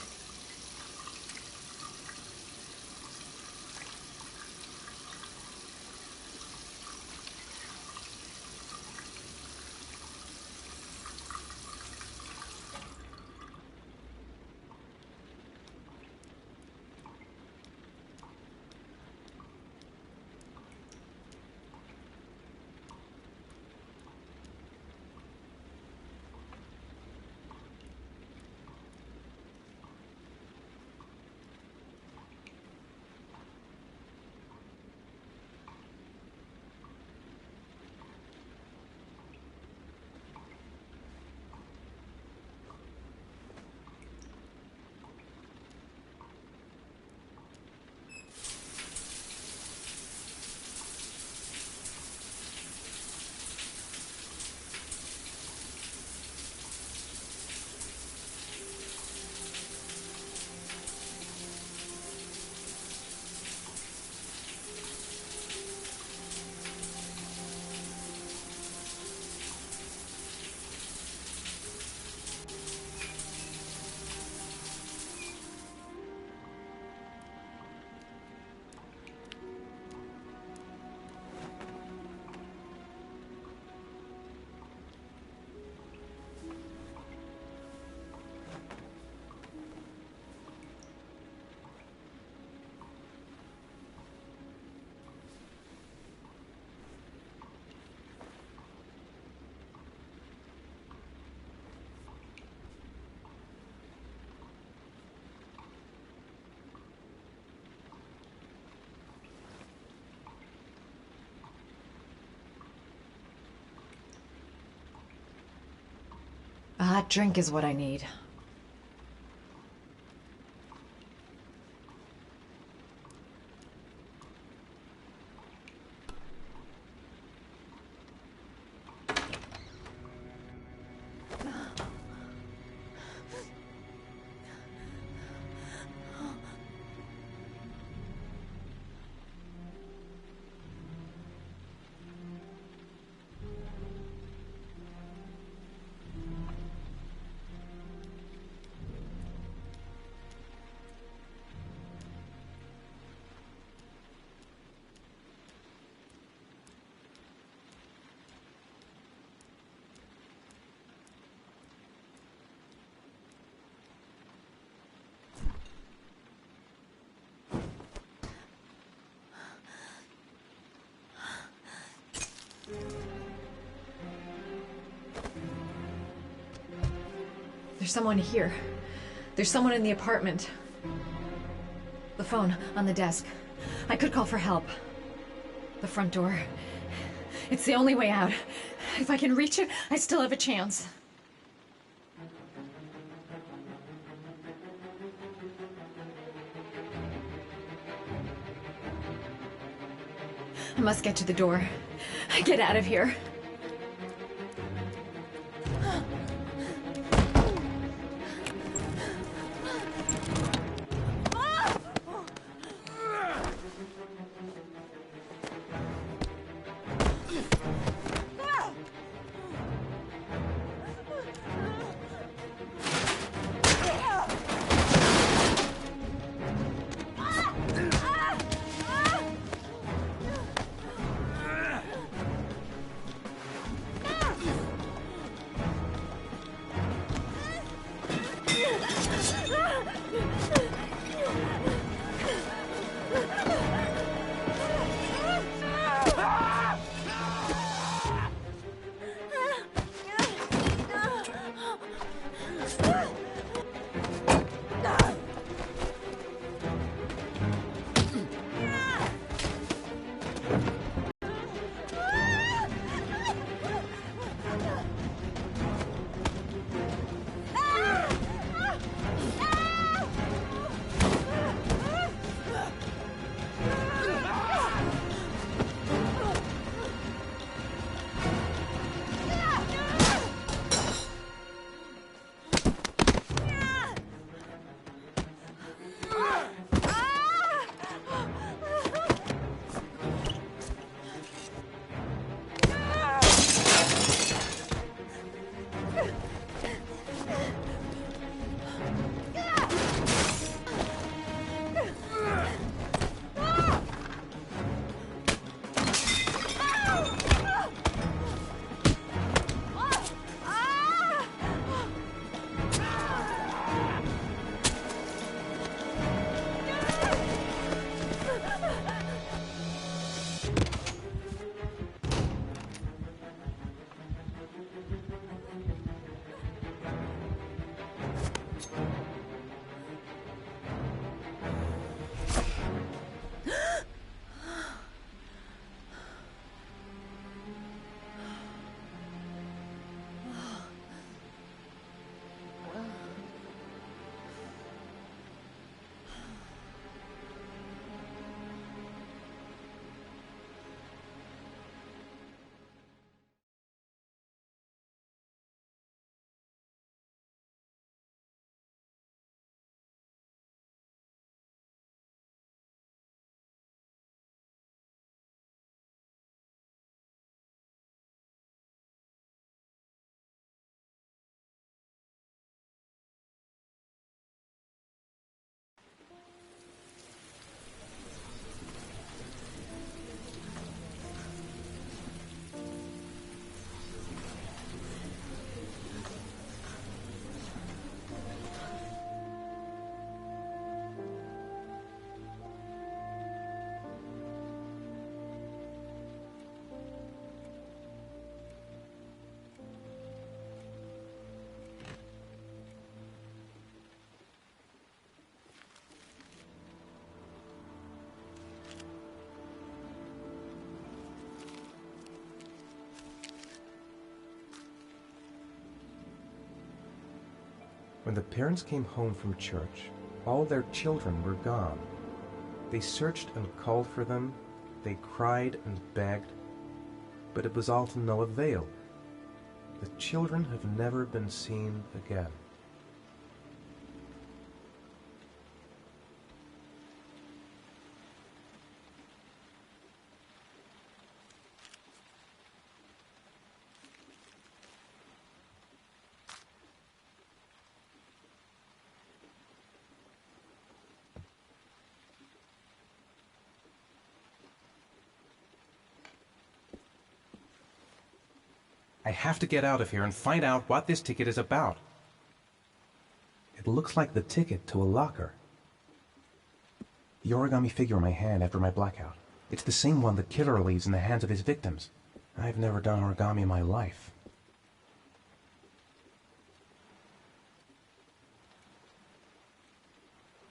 Speaker 16: A hot drink is what I need. There's someone here. There's someone in the apartment. The phone on the desk. I could call for help. The front door. It's the only way out. If I can reach it, I still have a chance. I must get to the door. Get out of here.
Speaker 9: When the parents came home from church, all their children were gone. They searched and called for them, they cried and begged, but it was all to no avail. The children have never been seen again. I have to get out of here and find out what this ticket is about. It looks like the ticket to a locker. The origami figure in my hand after my blackout. It's the same one the killer leaves in the hands of his victims. I've never done origami in my life.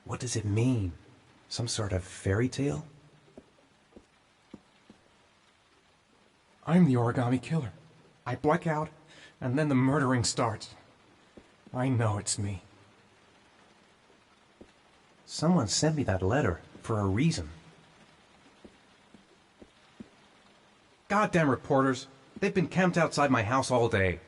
Speaker 9: What does it mean? Some sort of fairy tale? I'm the origami killer. I black out, and then the murdering starts. I know it's me. Someone sent me that letter for a reason. Goddamn reporters. They've been camped outside my house all day.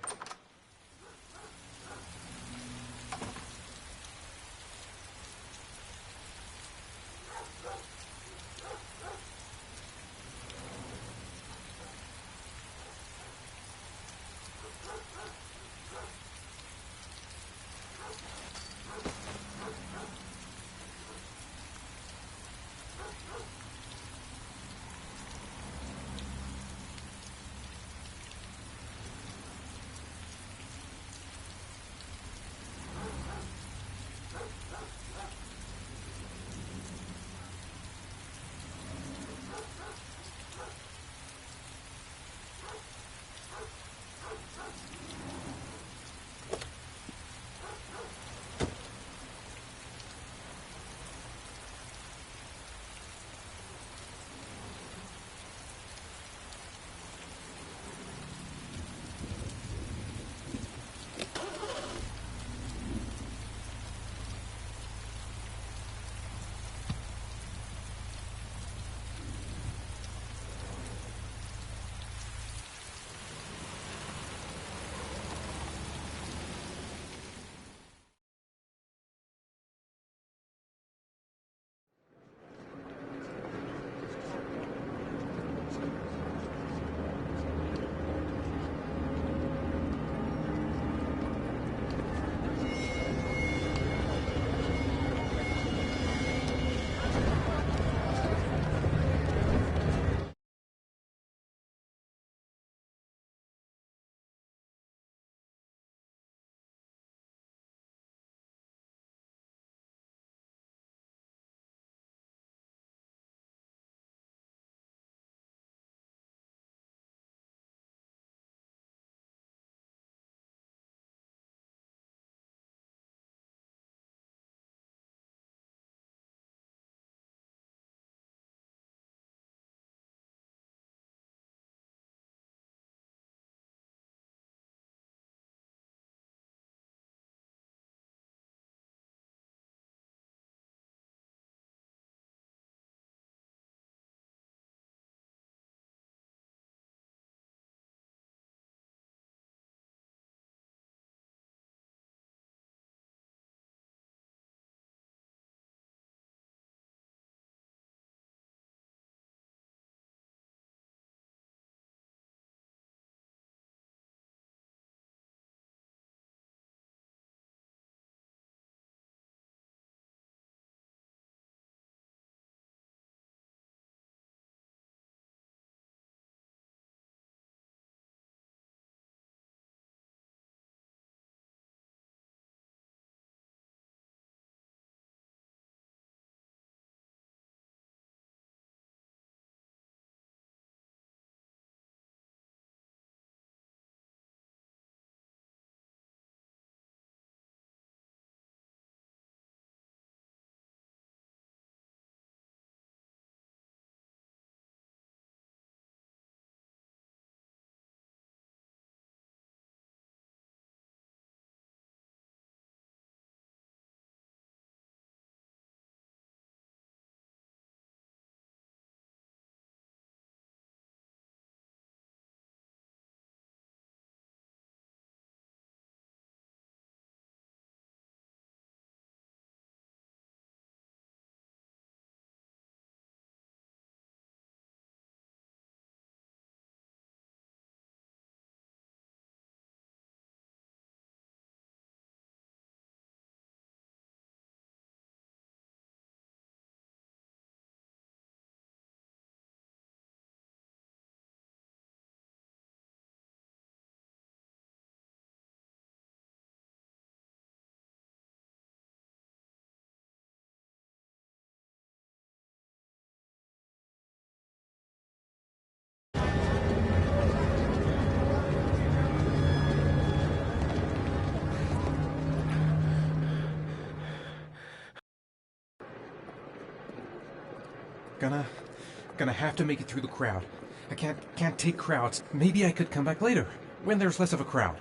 Speaker 9: Gonna have to make it through the crowd. I can't take crowds. Maybe I could come back later, when there's less of a crowd.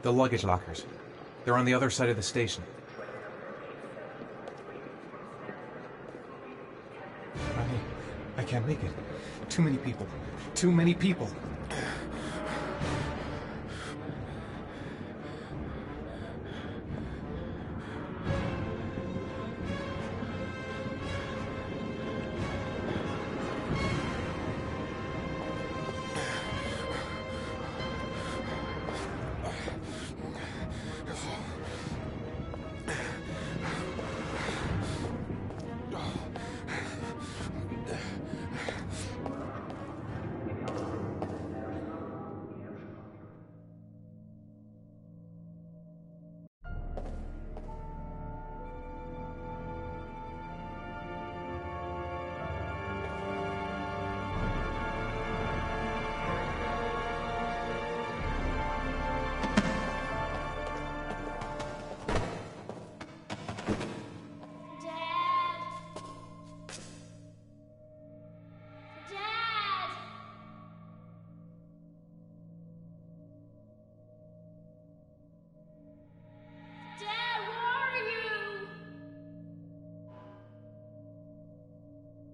Speaker 9: The luggage lockers. They're on the other side of the station. I can't make it. Too many people. Too many people.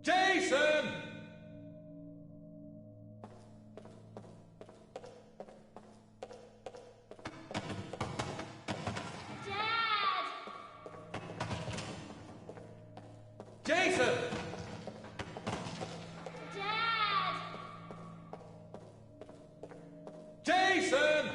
Speaker 17: Jason! Jason! Jason!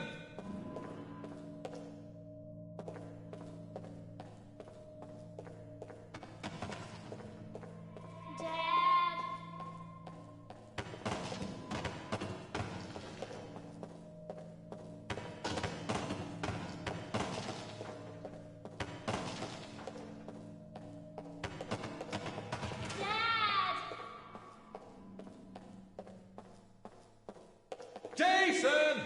Speaker 17: Jason!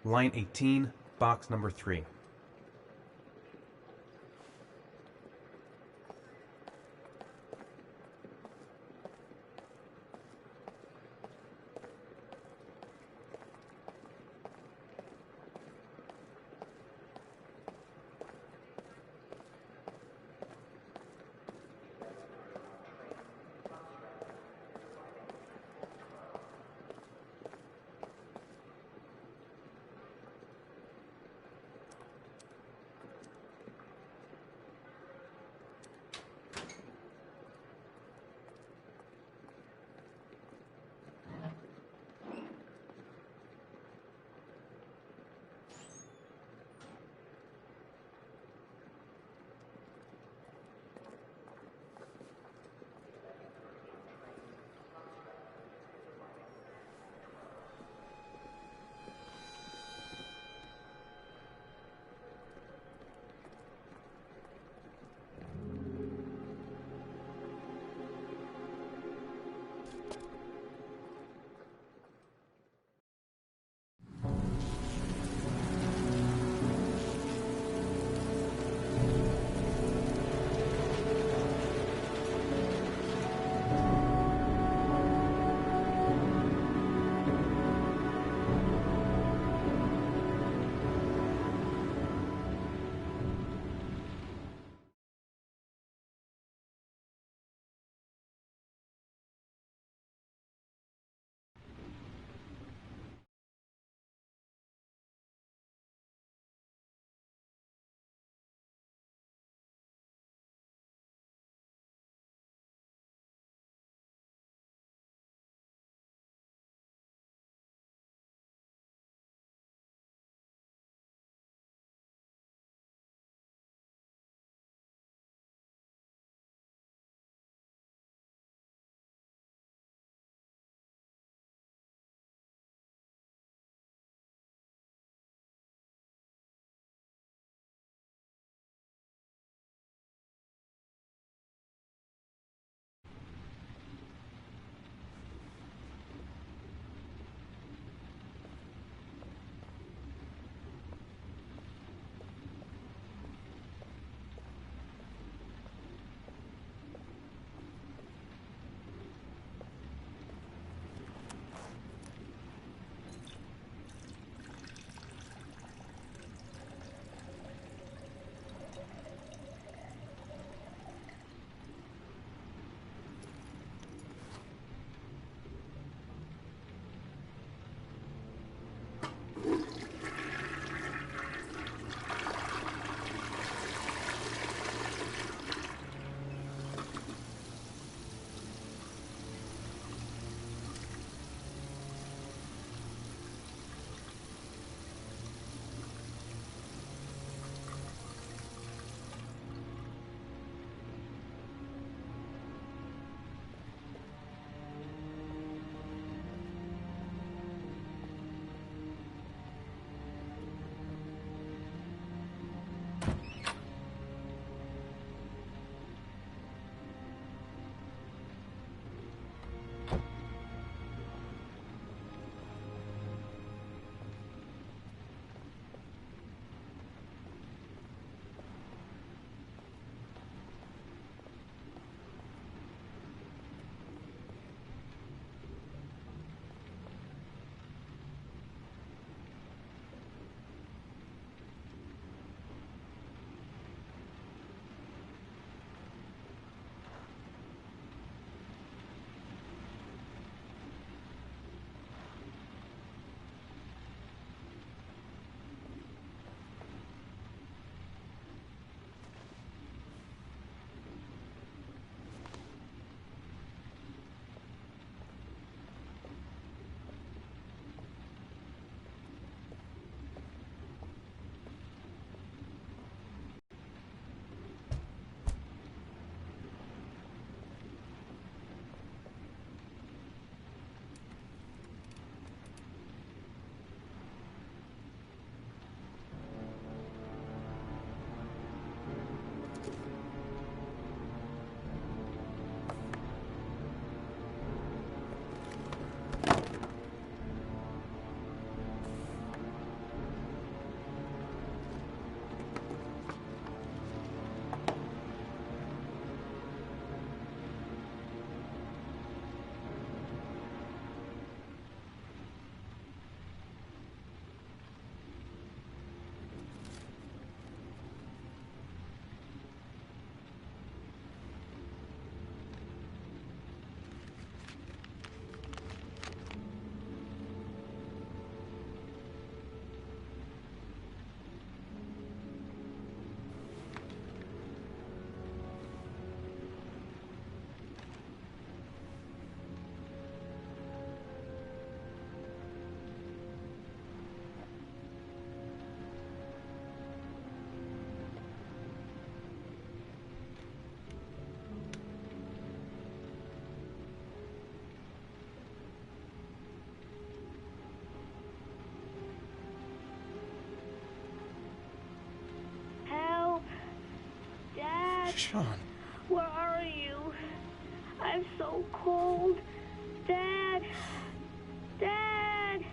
Speaker 9: Line 18, box number 3.
Speaker 5: Sean.
Speaker 18: Where are you? I'm so cold. Dad! Dad!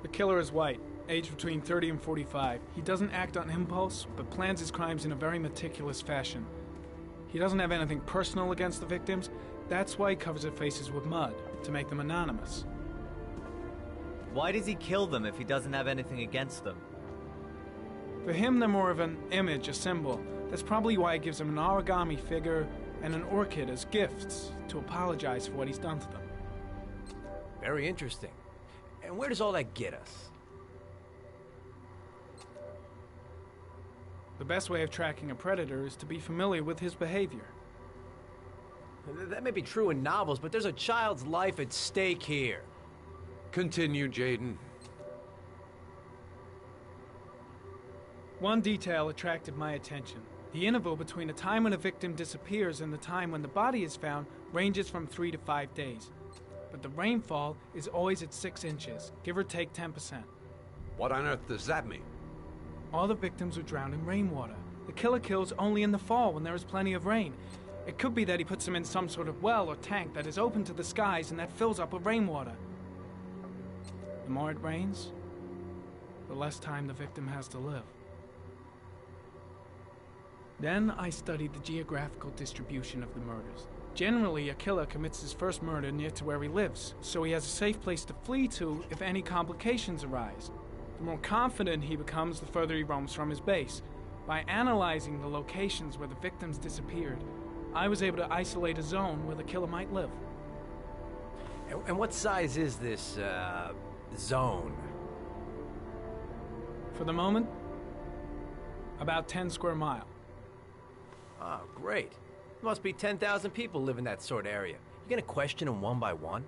Speaker 1: The killer is white, aged between 30 and 45. He doesn't act on impulse, but plans his crimes in a very meticulous fashion. He doesn't have anything personal against the victims. That's why he covers their faces with mud, to make them anonymous.
Speaker 12: Why does he kill them if he doesn't have anything against them?
Speaker 1: For him, they're more of an image, a symbol. That's probably why he gives them an origami figure and an orchid as gifts to apologize for what he's done to them.
Speaker 2: Very interesting. And where does all that get us?
Speaker 1: The best way of tracking a predator is to be familiar with his behavior.
Speaker 2: That may be true in novels, but there's a child's life at stake here.
Speaker 11: Continue, Jayden.
Speaker 1: One detail attracted my attention. The interval between the time when a victim disappears and the time when the body is found ranges from 3 to 5 days. But the rainfall is always at 6 inches, give or take 10%.
Speaker 11: What on earth does that mean?
Speaker 1: All the victims were drowned in rainwater. The killer kills only in the fall when there is plenty of rain. It could be that he puts them in some sort of well or tank that is open to the skies and that fills up with rainwater. The more it rains, the less time the victim has to live. Then I studied the geographical distribution of the murders. Generally, a killer commits his first murder near to where he lives, so he has a safe place to flee to if any complications arise. The more confident he becomes, the further he roams from his base. By analyzing the locations where the victims disappeared, I was able to isolate a zone where the killer might live.
Speaker 2: And what size is this, zone?
Speaker 1: For the moment, about 10 square miles.
Speaker 2: Oh, great. There must be 10,000 people live in that sort of area. You gonna question them one by one?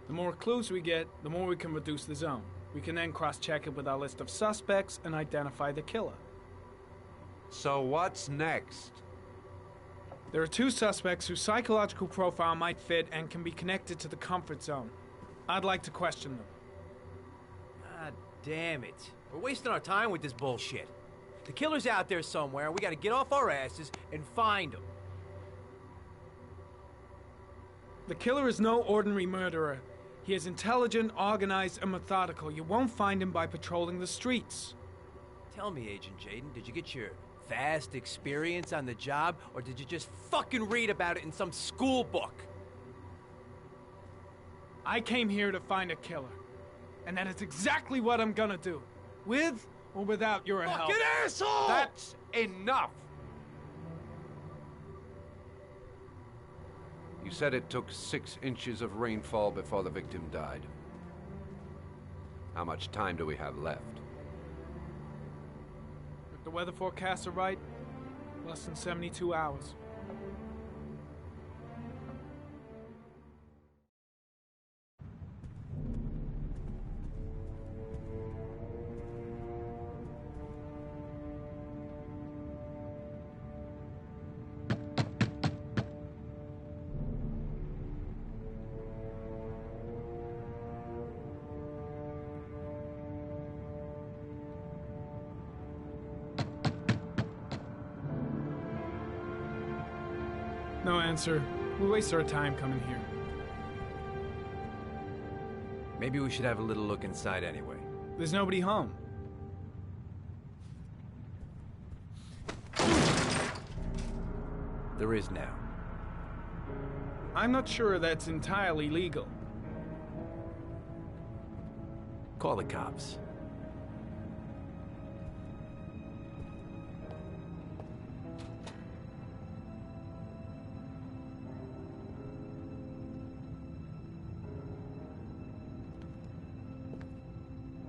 Speaker 1: The more clues we get, the more we can reduce the zone. We can then cross-check it with our list of suspects and identify the killer.
Speaker 11: So what's next?
Speaker 1: There are 2 suspects whose psychological profile might fit and can be connected to the comfort zone. I'd like to question them.
Speaker 2: God damn it. We're wasting our time with this bullshit. The killer's out there somewhere, and we gotta get off our asses and find him.
Speaker 1: The killer is no ordinary murderer. He is intelligent, organized, and methodical. You won't find him by patrolling the streets.
Speaker 2: Tell me, Agent Jayden, did you get your vast experience on the job, or did you just fucking read about it in some school book?
Speaker 1: I came here to find a killer. And that is exactly what I'm gonna do. With or without your help.
Speaker 11: Fucking asshole!
Speaker 19: That's enough!
Speaker 11: You said it took 6 inches of rainfall before the victim died. How much time do we have left?
Speaker 1: If the weather forecasts are right, less than 72 hours. No answer. We waste our time coming here.
Speaker 2: Maybe we should have a little look inside anyway.
Speaker 1: There's nobody home.
Speaker 2: There is now.
Speaker 1: I'm not sure that's entirely legal.
Speaker 2: Call the cops.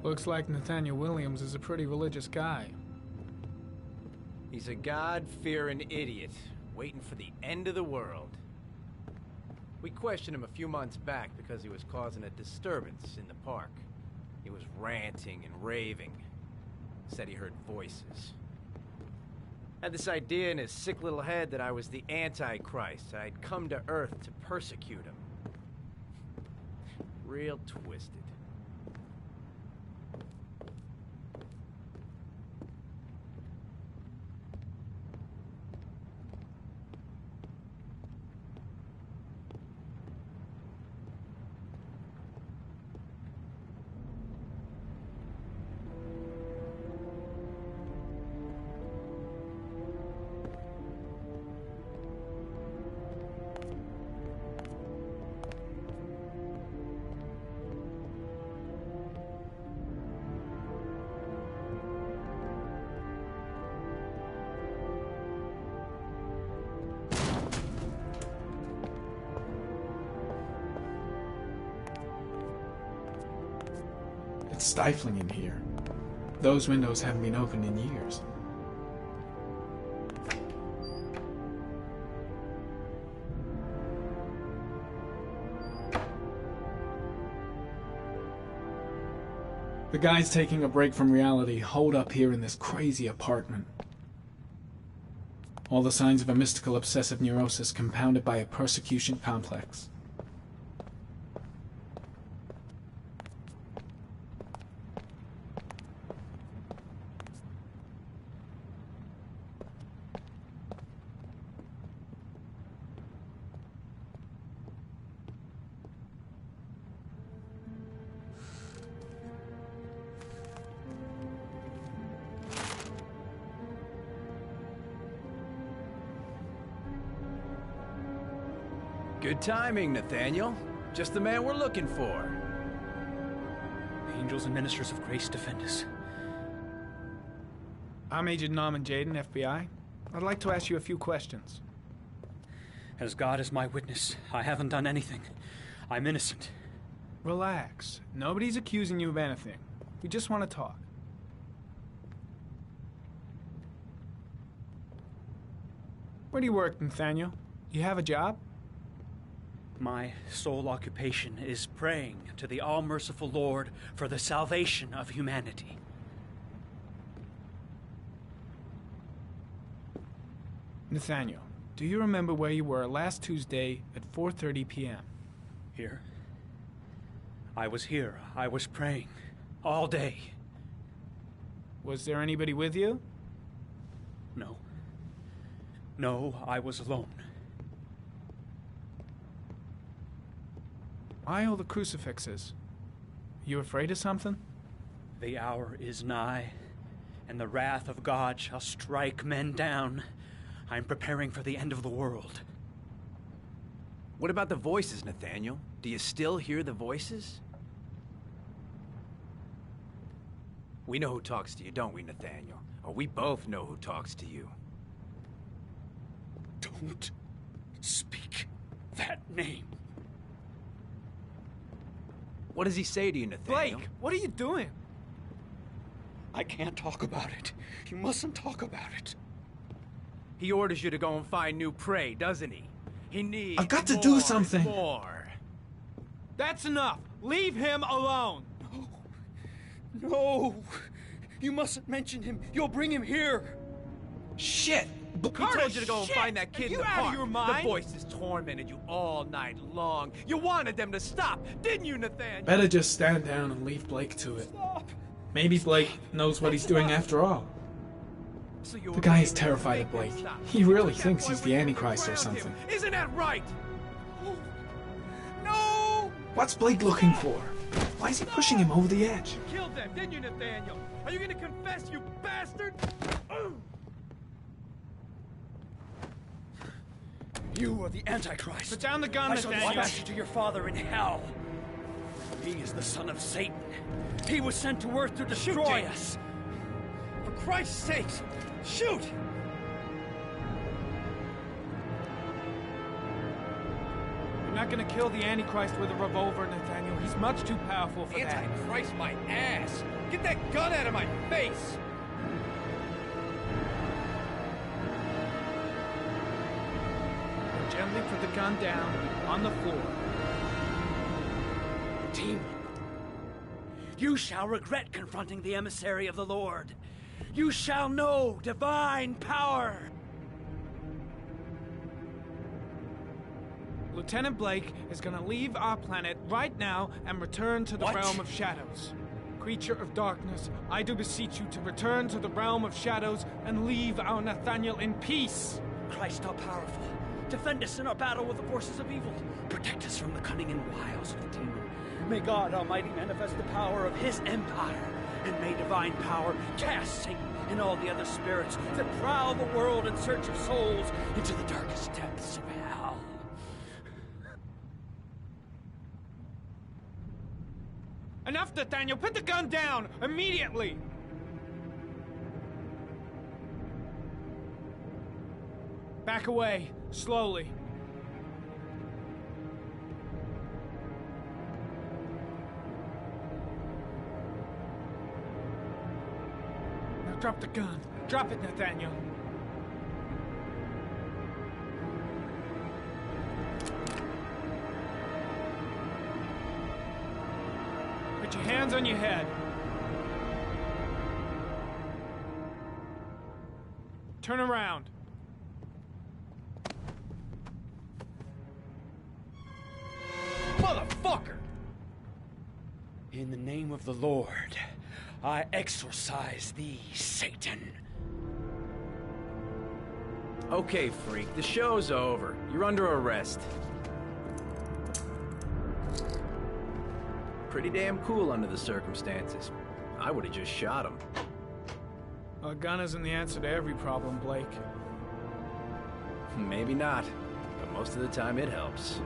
Speaker 1: Looks like Nathaniel Williams is a pretty religious guy.
Speaker 2: He's a God-fearing idiot, waiting for the end of the world. We questioned him a few months back because he was causing a disturbance in the park. He was ranting and raving. Said he heard voices. Had this idea in his sick little head that I was the Antichrist. I'd come to Earth to persecute him. Real twisted.
Speaker 5: It's stifling in here. Those windows haven't been opened in years. The guys taking a break from reality holed up here in this crazy apartment. All the signs of a mystical obsessive neurosis compounded by a persecution complex.
Speaker 2: Good timing, Nathaniel. Just the man we're looking for.
Speaker 14: Angels and ministers of grace defend us.
Speaker 1: I'm Agent Norman Jayden, FBI. I'd like to ask you a few questions.
Speaker 14: As God is my witness, I haven't done anything. I'm innocent.
Speaker 1: Relax. Nobody's accusing you of anything. We just want to talk. Where do you work, Nathaniel? You have a job?
Speaker 14: My sole occupation is praying to the all-merciful Lord for the salvation of humanity.
Speaker 1: Nathaniel, do you remember where you were last Tuesday at 4:30 p.m.?
Speaker 14: Here? I was here. I was praying. All day.
Speaker 1: Was there anybody with you?
Speaker 14: No. No, I was alone.
Speaker 1: Why all the crucifixes? You afraid of something?
Speaker 14: The hour is nigh, and the wrath of God shall strike men down. I'm preparing for the end of the world.
Speaker 2: What about the voices, Nathaniel? Do you still hear the voices? We know who talks to you, don't we, Nathaniel? Or we both know who talks to you.
Speaker 14: Don't speak that name.
Speaker 2: What does he say to you, Nathaniel?
Speaker 1: Blake, what are you doing?
Speaker 14: I can't talk about it. You mustn't talk about it.
Speaker 2: He orders you to go and find new prey, doesn't he? He needs
Speaker 5: I've got to do something.
Speaker 2: More.
Speaker 1: That's enough. Leave him alone.
Speaker 14: No! You mustn't mention him. You'll bring him here.
Speaker 5: Shit!
Speaker 2: He told you to go and find that kid in the
Speaker 1: Are you out of
Speaker 2: park.
Speaker 1: your mind?
Speaker 2: The voices tormented you all night long. You wanted them to stop, didn't you, Nathaniel?
Speaker 5: Better just stand down and leave Blake to it. Maybe Blake knows what he's doing after all.
Speaker 2: So
Speaker 5: The guy is terrified of Blake. He really thinks he's the Antichrist or something.
Speaker 2: Isn't that right?
Speaker 14: No!
Speaker 5: What's Blake looking for? Why is he pushing him over the edge?
Speaker 2: You killed them, didn't you, Nathaniel? Are you gonna confess, you bastard?
Speaker 14: You are the Antichrist.
Speaker 1: Put down the gun,
Speaker 14: I shall
Speaker 1: Nathaniel.
Speaker 14: dispatch you to your father in hell. He is the son of Satan. He was sent to Earth to destroy us. For Christ's sake, shoot!
Speaker 1: You're not gonna kill the Antichrist with a revolver, Nathaniel. He's much too powerful for that.
Speaker 2: Antichrist, my ass! Get that gun out of my face!
Speaker 1: Gently put the gun down on the floor.
Speaker 14: Team, you shall regret confronting the emissary of the Lord. You shall know divine power.
Speaker 1: Lieutenant Blake is gonna leave our planet right now and return to the realm of shadows. Creature of darkness, I do beseech you to return to the realm of shadows and leave our Nathaniel in peace.
Speaker 14: Christ all powerful, defend us in our battle with the forces of evil. Protect us from the cunning and wiles of the demon. May God Almighty manifest the power of His empire, and may divine power cast Satan and all the other spirits that prowl the world in search of souls into the darkest depths of hell.
Speaker 1: Enough, Nathaniel! Put the gun down! Immediately! Back away, slowly. Now drop the gun. Drop it, Nathaniel. Put your hands on your head. Turn around.
Speaker 14: Motherfucker! In the name of the Lord, I exorcise thee, Satan.
Speaker 2: Okay, freak, the show's over. You're under arrest. Pretty damn cool under the circumstances. I would have just shot him.
Speaker 1: A gun isn't the answer to every problem, Blake.
Speaker 2: Maybe not, but most of the time it helps.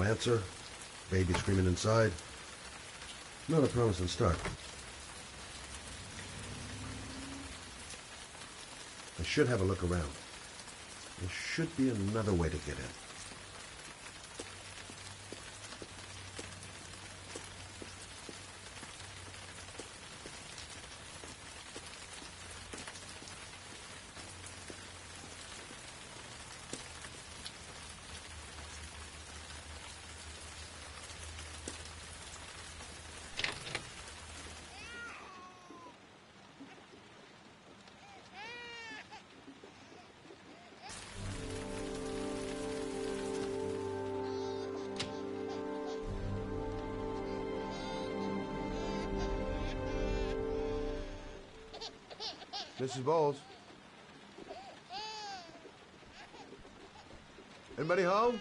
Speaker 15: answer. Baby screaming inside. Not a promising start. I should have a look around. There should be another way to get in. Mrs. Bowles? Anybody home?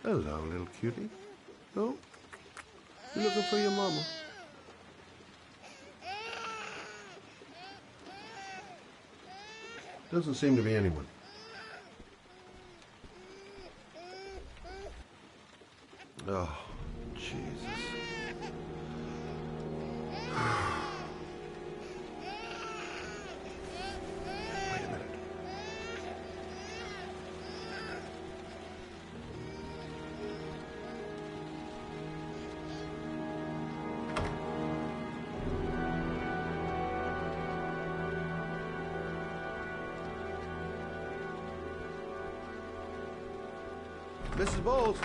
Speaker 15: Hello, little cutie. No? You looking for your mama? Doesn't seem to be anyone. Oh, Jesus. Mrs. Bowles?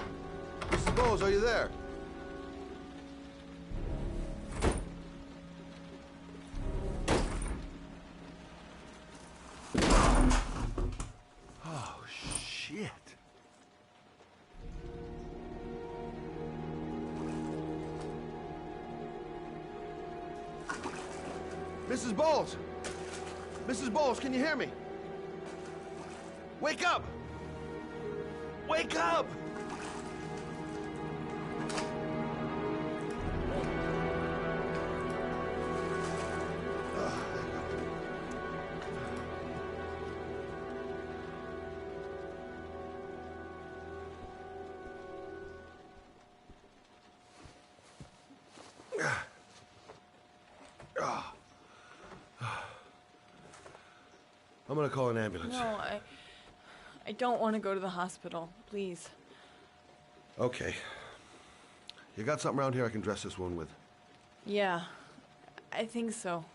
Speaker 15: Mrs. Bowles, are you there? Oh, shit. Mrs. Bowles! Mrs. Bowles, can you hear me? Wake up! Wake up! I'm gonna call an ambulance.
Speaker 19: No, I don't want to go to the hospital, please.
Speaker 15: Okay. You got something around here I can dress this wound with?
Speaker 19: Yeah, I think so.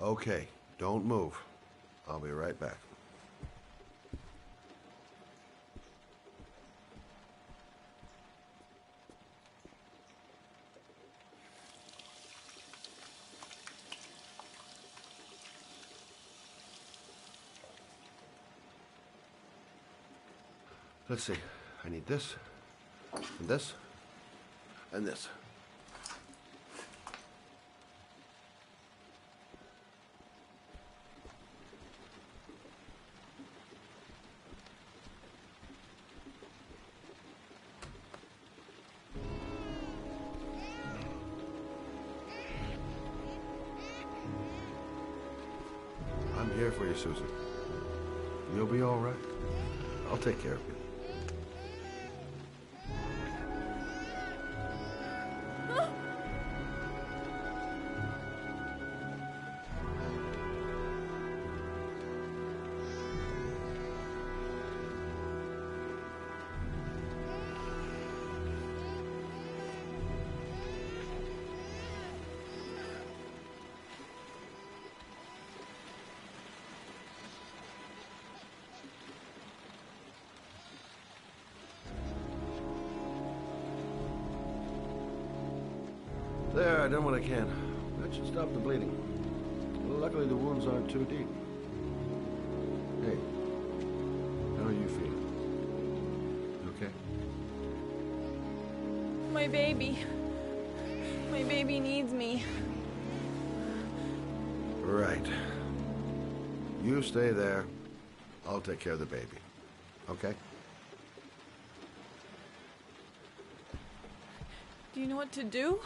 Speaker 15: Okay, don't move. I'll be right back. Let's see. I need this, and this, and this. I'm here for you, Susan. You'll be all right. I'll take care of you. There, I done what I can. That should stop the bleeding. Luckily, the wounds aren't too deep. Hey, how are you feeling? You okay?
Speaker 19: My baby. My baby needs me.
Speaker 15: Right. You stay there. I'll take care of the baby. Okay?
Speaker 19: Do you know what to do?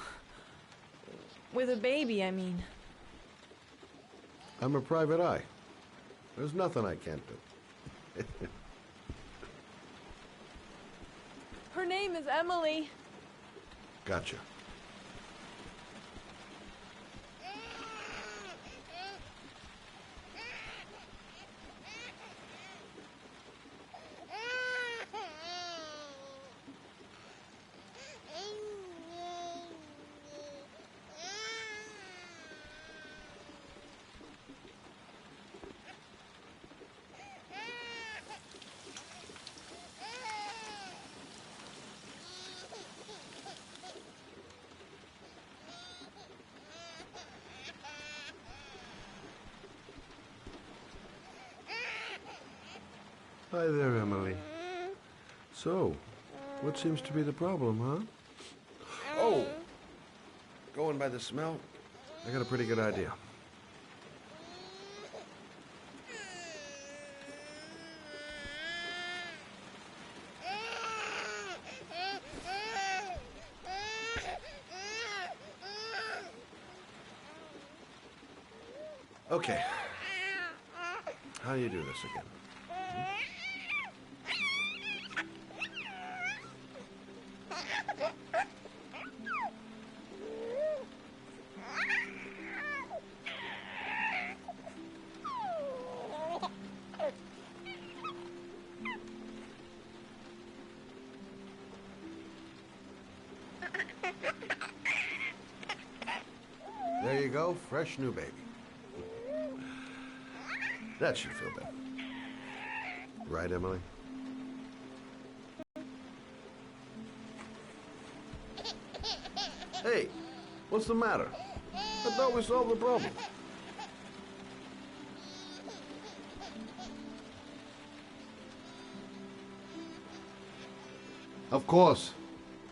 Speaker 19: With a baby, I mean.
Speaker 15: I'm a private eye. There's nothing I can't do.
Speaker 19: Her name is Emily.
Speaker 15: Gotcha. Hi there, Emily. So, what seems to be the problem, huh? Oh! Going by the smell, I got a pretty good idea. Okay. How do you do this again? There you go, fresh new baby. That should feel better. Right, Emily? Hey, what's the matter? I thought we solved the problem. Of course.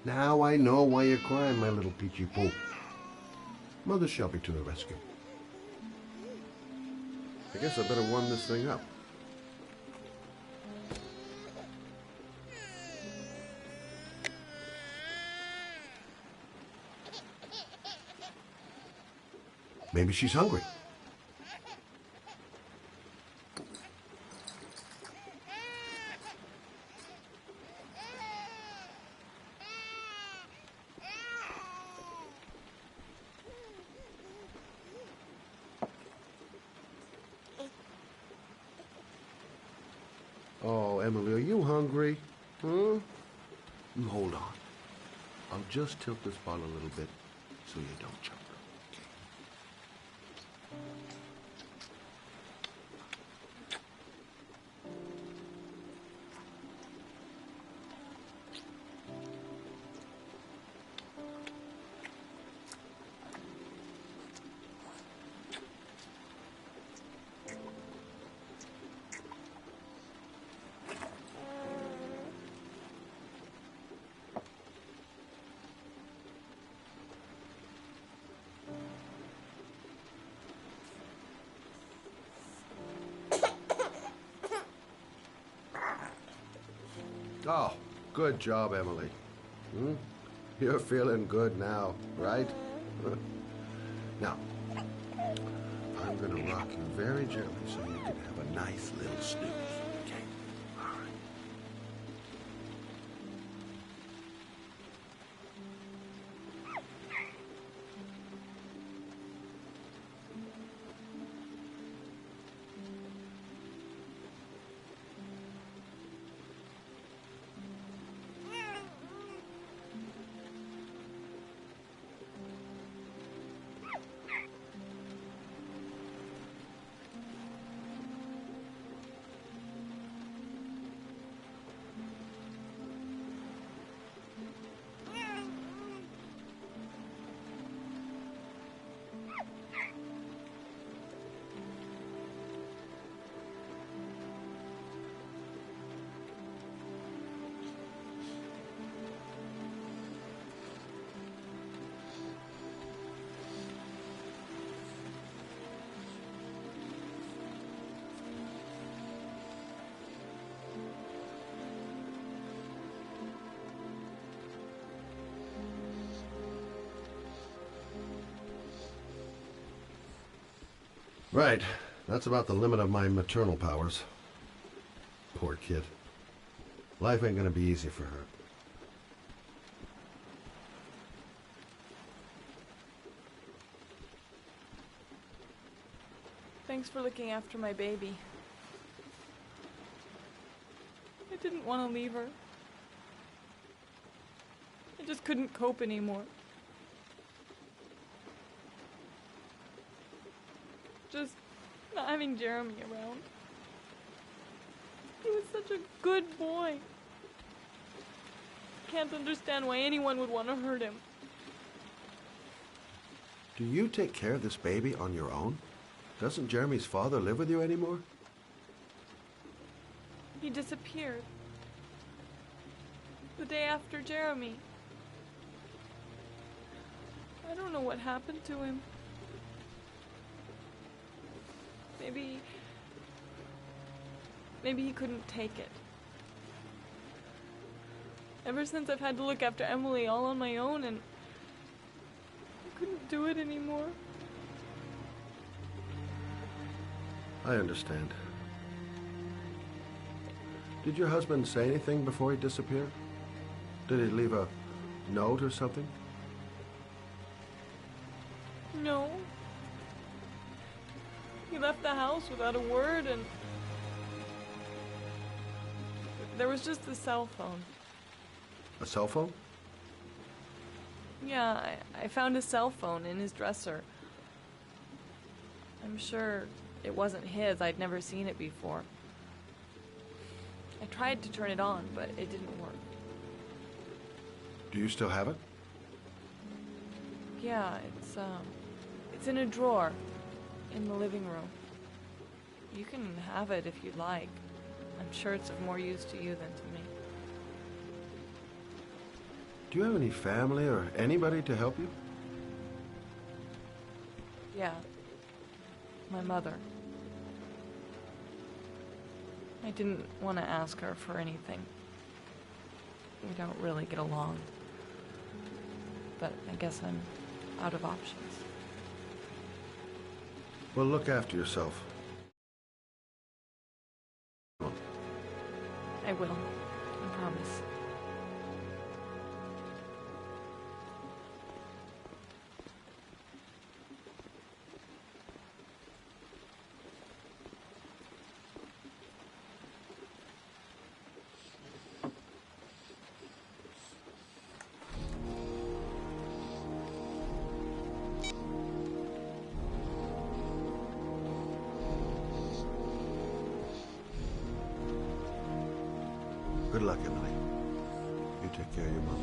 Speaker 15: Now I know why you're crying, my little peachy poo. Mother Shelby to the rescue. I guess I better warm this thing up. Maybe she's hungry. Oh, Emily, are you hungry? Huh? You hold on. I'll just tilt this bottle a little bit so you don't choke. Oh, good job, Emily. You're feeling good now, right? Now, I'm gonna rock you very gently so you can have a nice little snooze, okay? All right. Right. That's about the limit of my maternal powers. Poor kid. Life ain't gonna be easy for her.
Speaker 19: Thanks for looking after my baby. I didn't want to leave her. I just couldn't cope anymore. Just not having Jeremy around. He was such a good boy. Can't understand why anyone would want to hurt him.
Speaker 15: Do you take care of this baby on your own? Doesn't Jeremy's father live with you anymore?
Speaker 19: He disappeared. The day after Jeremy. I don't know what happened to him. Maybe he couldn't take it. Ever since I've had to look after Emily all on my own, and I couldn't do it anymore.
Speaker 15: I understand. Did your husband say anything before he disappeared? Did he leave a note or something?
Speaker 19: No. He left the house without a word, and there was just the cell phone.
Speaker 15: A cell phone?
Speaker 19: Yeah, I found a cell phone in his dresser. I'm sure it wasn't his. I'd never seen it before. I tried to turn it on, but it didn't work.
Speaker 15: Do you still have it?
Speaker 19: Yeah, it's in a drawer in the living room. You can have it if you'd like. I'm sure it's of more use to you than to me.
Speaker 15: Do you have any family or anybody to help you?
Speaker 19: Yeah. My mother. I didn't want to ask her for anything. We don't really get along. But I guess I'm out of options.
Speaker 15: Well, look after yourself.
Speaker 19: I will. I promise.
Speaker 15: Good luck, Emily. You take care of your mother.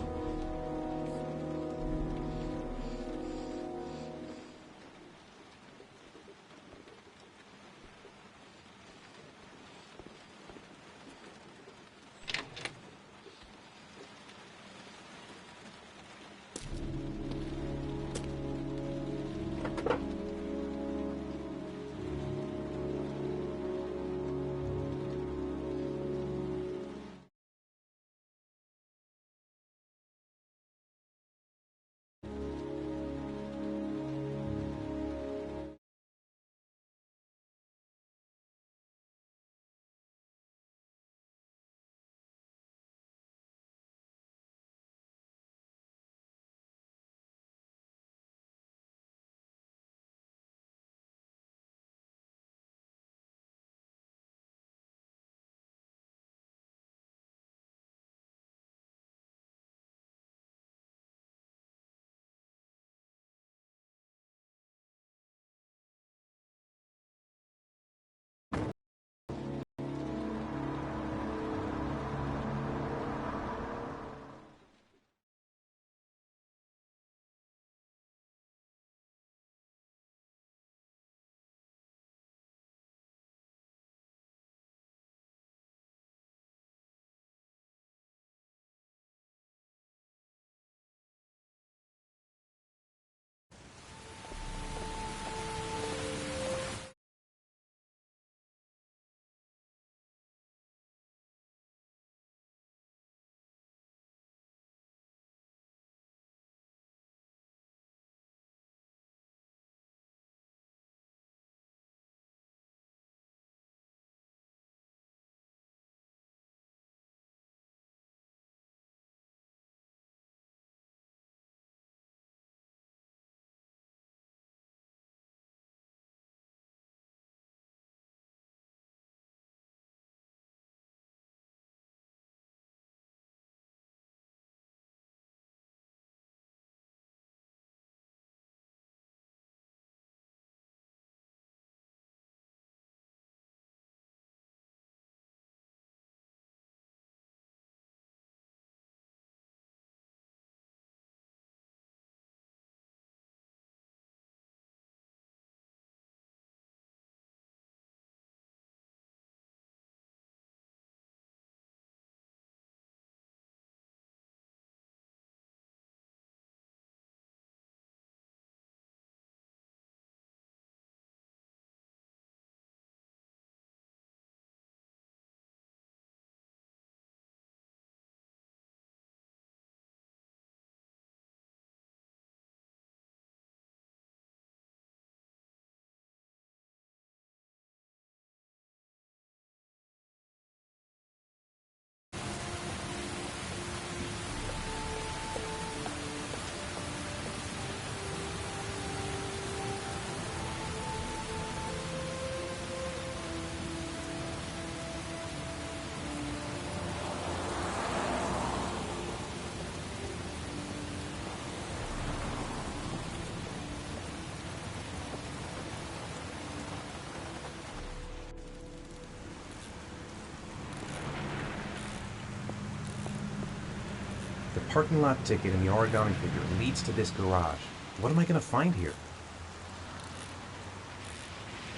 Speaker 9: The parking lot ticket and the origami figure leads to this garage. What am I gonna find here?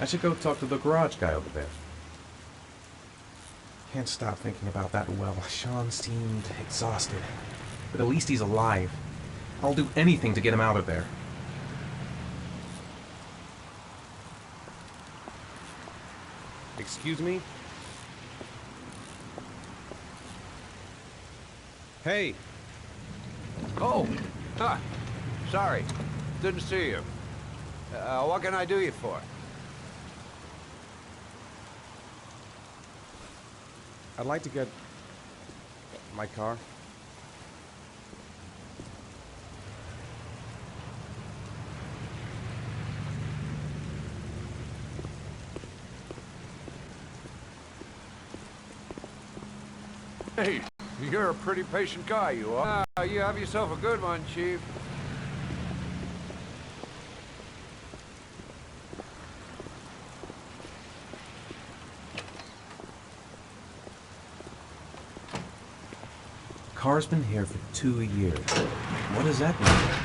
Speaker 9: I should go talk to the garage guy over there. Can't stop thinking about that well. Sean seemed exhausted. But at least he's alive. I'll do anything to get him out of there. Excuse me?
Speaker 11: Hey! Oh! Huh. Sorry. Didn't see you. What can I do you for?
Speaker 9: I'd like to get my car.
Speaker 11: Hey, you're a pretty patient guy, you are. You have yourself a good one, Chief.
Speaker 9: Car's been here for 2 years. What does that mean?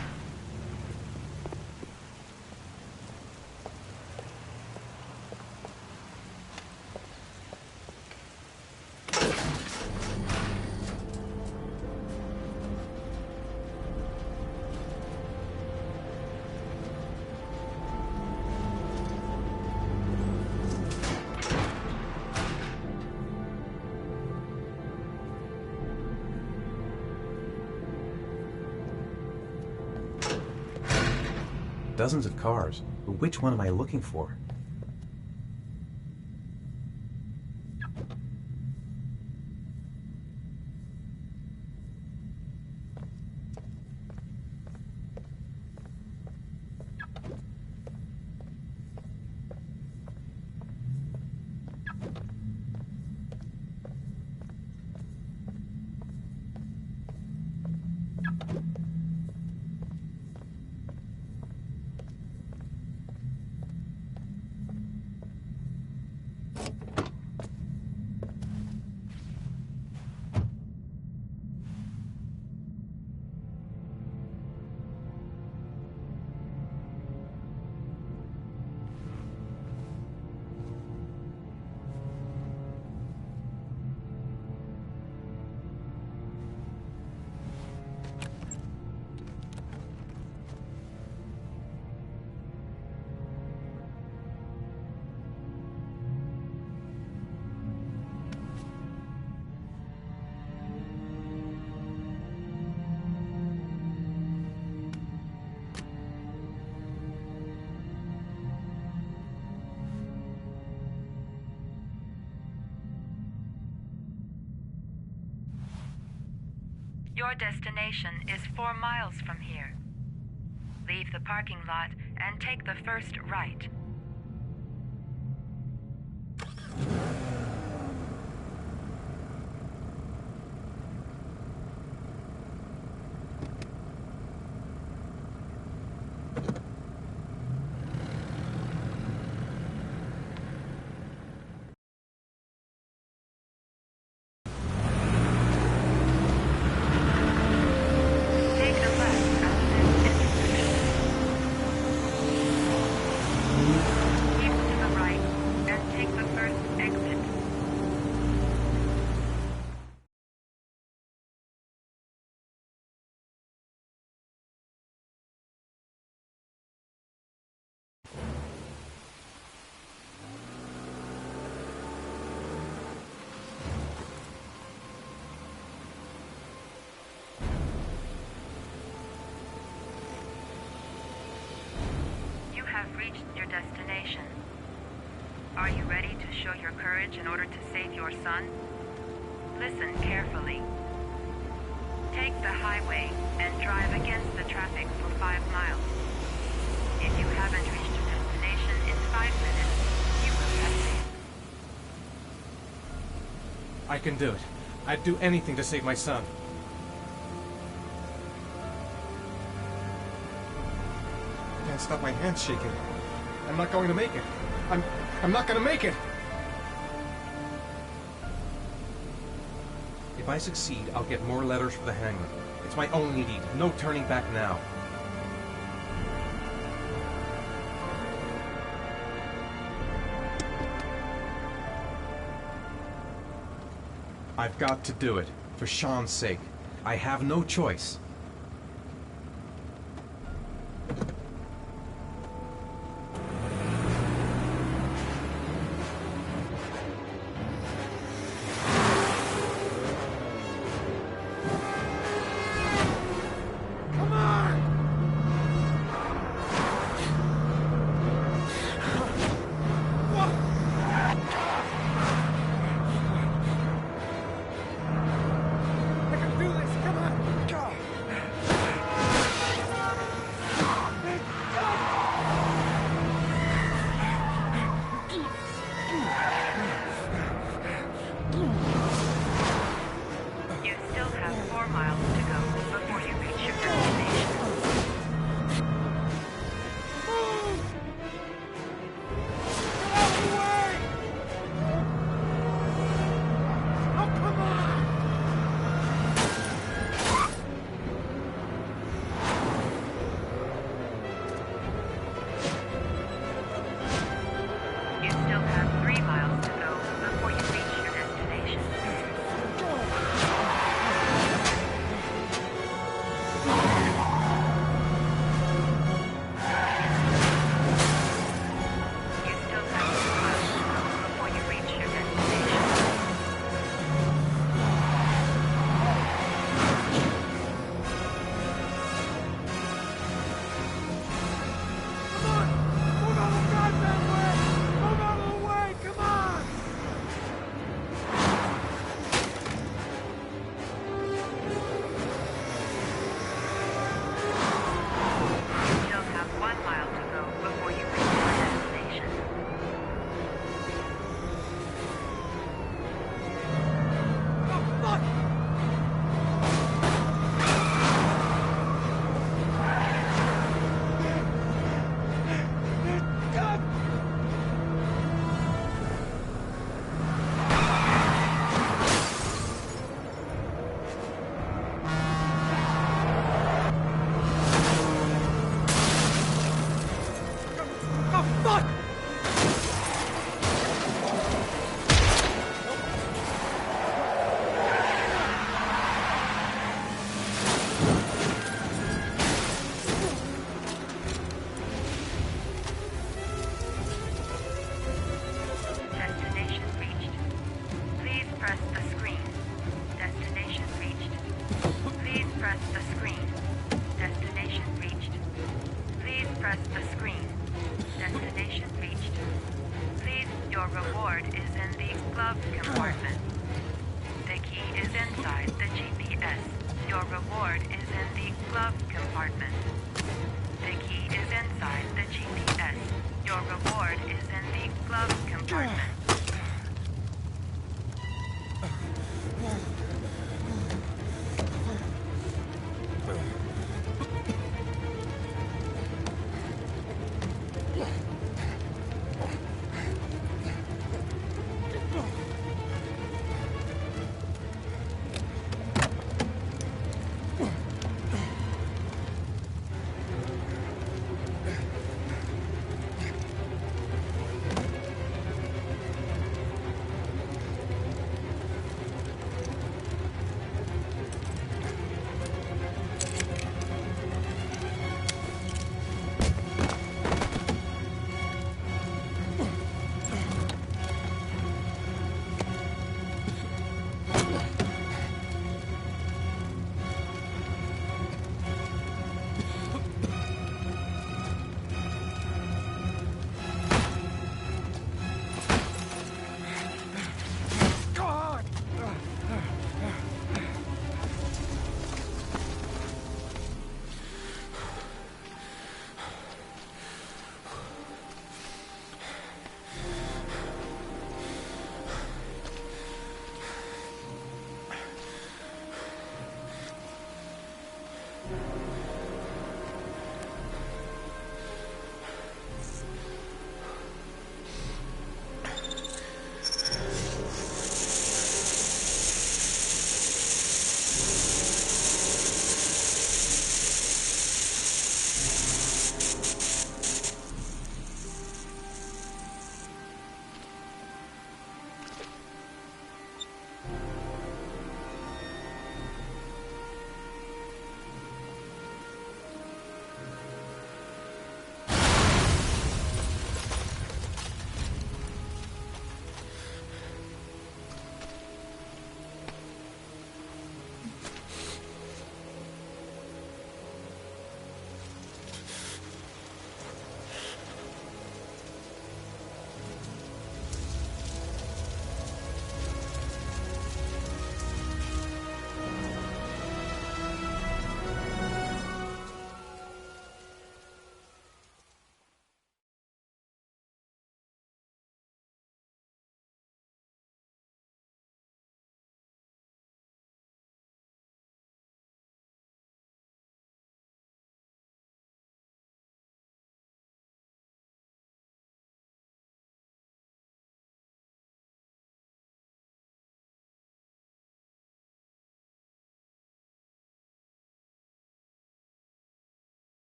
Speaker 9: Dozens of cars, but which one am I looking for?
Speaker 10: Your destination is 4 miles from here. Leave the parking lot and take the first right. Reached your destination. Are you ready to show your courage in order to save your son? Listen carefully. Take the highway and drive against the traffic for 5 miles. If you haven't reached your destination in 5 minutes, you will have failed.
Speaker 9: I can do it. I'd do anything to save my son. I can't stop my hands shaking. I'm not going to make it. I'm not going to make it. If I succeed, I'll get more letters for the hangman. It's my only need. No turning back now. I've got to do it. For Sean's sake. I have no choice.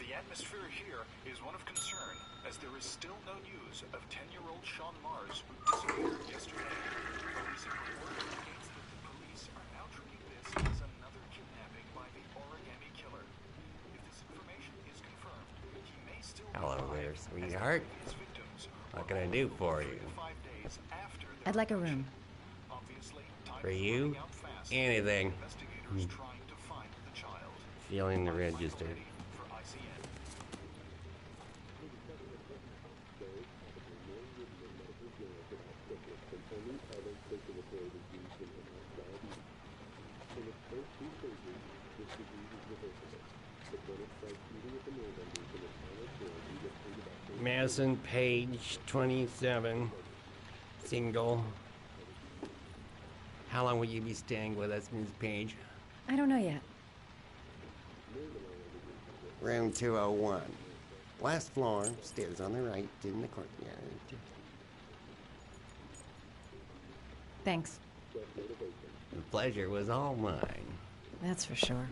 Speaker 20: The atmosphere here is one of concern, as there is still no news of 10-year-old Sean Mars, who disappeared yesterday. A recent report indicates that the police are now treating this as another kidnapping by the origami killer. If this information is confirmed, he may still be
Speaker 21: Hello
Speaker 20: alive,
Speaker 21: there,
Speaker 20: as
Speaker 21: sweetheart.
Speaker 20: his victims
Speaker 21: What can I do for you?
Speaker 20: 5 days after their
Speaker 16: I'd like a room.
Speaker 20: Obviously, time
Speaker 21: For
Speaker 20: is
Speaker 21: you?
Speaker 20: running out fast.
Speaker 21: Anything.
Speaker 20: Investigators trying to find the child.
Speaker 21: Feeling the register.
Speaker 20: For ICN.
Speaker 21: Madison Page, 27, single. How long will you be staying with us, Ms. Page?
Speaker 16: I don't know yet.
Speaker 21: Room 201. Last floor, stairs on the right, in the courtyard.
Speaker 16: Thanks.
Speaker 21: The pleasure was all mine.
Speaker 16: That's for sure.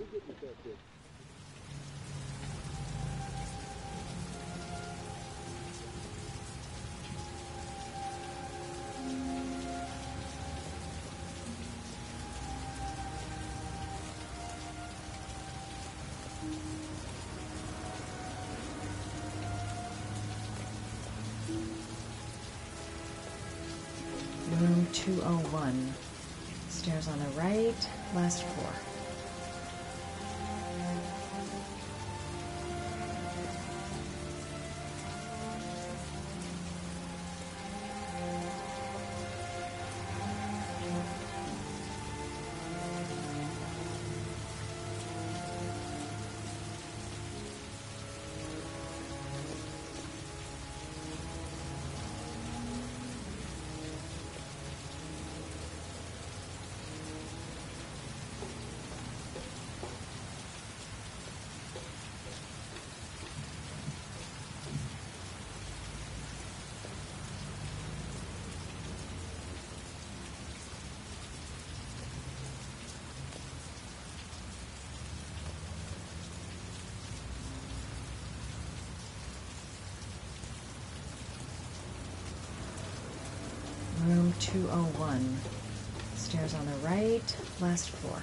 Speaker 16: Room 201. Stairs on the right, last floor. Room 201. Stairs on the right, last floor.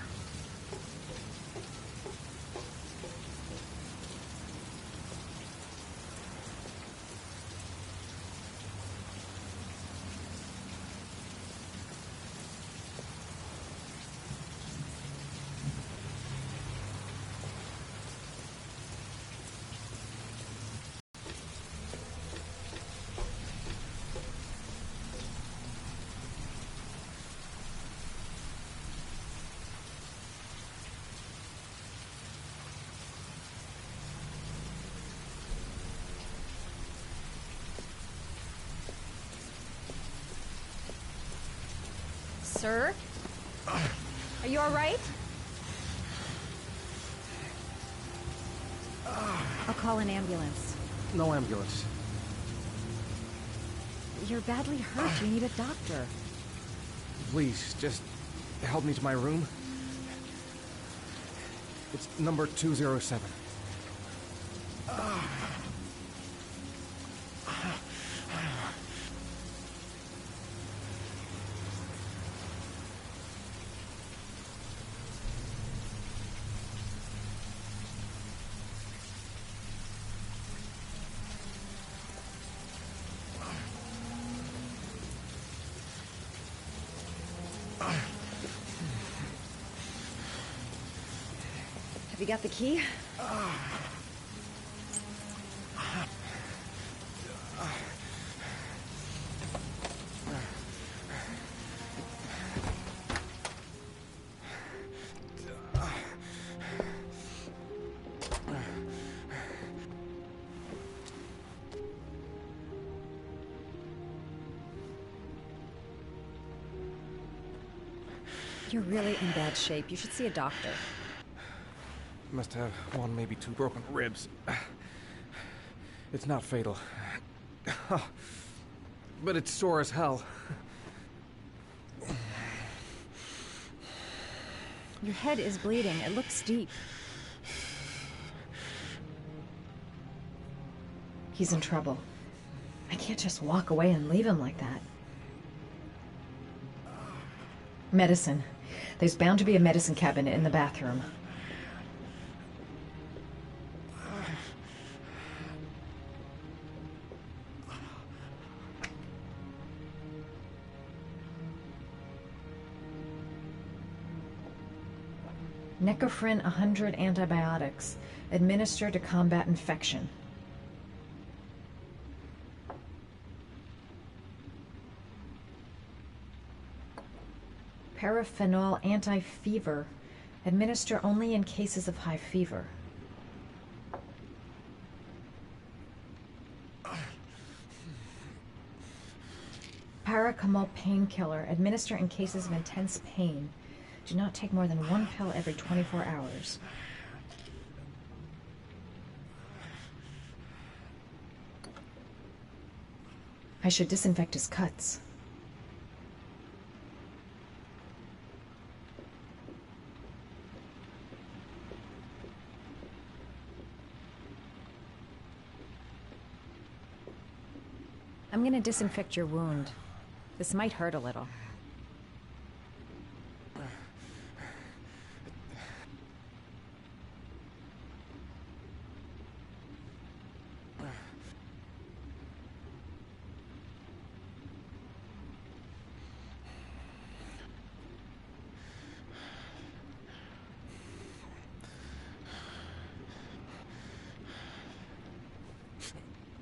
Speaker 16: Sir? Are you all right? I'll call an ambulance.
Speaker 9: No ambulance.
Speaker 16: You're badly hurt. You need a doctor.
Speaker 9: Please, just help me to my room. It's number 207.
Speaker 16: Have you got the key? You're really in bad shape. You should see a doctor.
Speaker 9: Must have one, maybe two broken ribs. It's not fatal. But it's sore as hell.
Speaker 16: Your head is bleeding. It looks deep. He's in trouble. I can't just walk away and leave him like that. Medicine. There's bound to be a medicine cabinet in the bathroom. Necophren 100 antibiotics. Administer to combat infection. Paraphenol anti-fever. Administer only in cases of high fever. Paracamol painkiller. Administer in cases of intense pain. Do not take more than one pill every 24 hours. I should disinfect his cuts. I'm gonna disinfect your wound. This might hurt a little.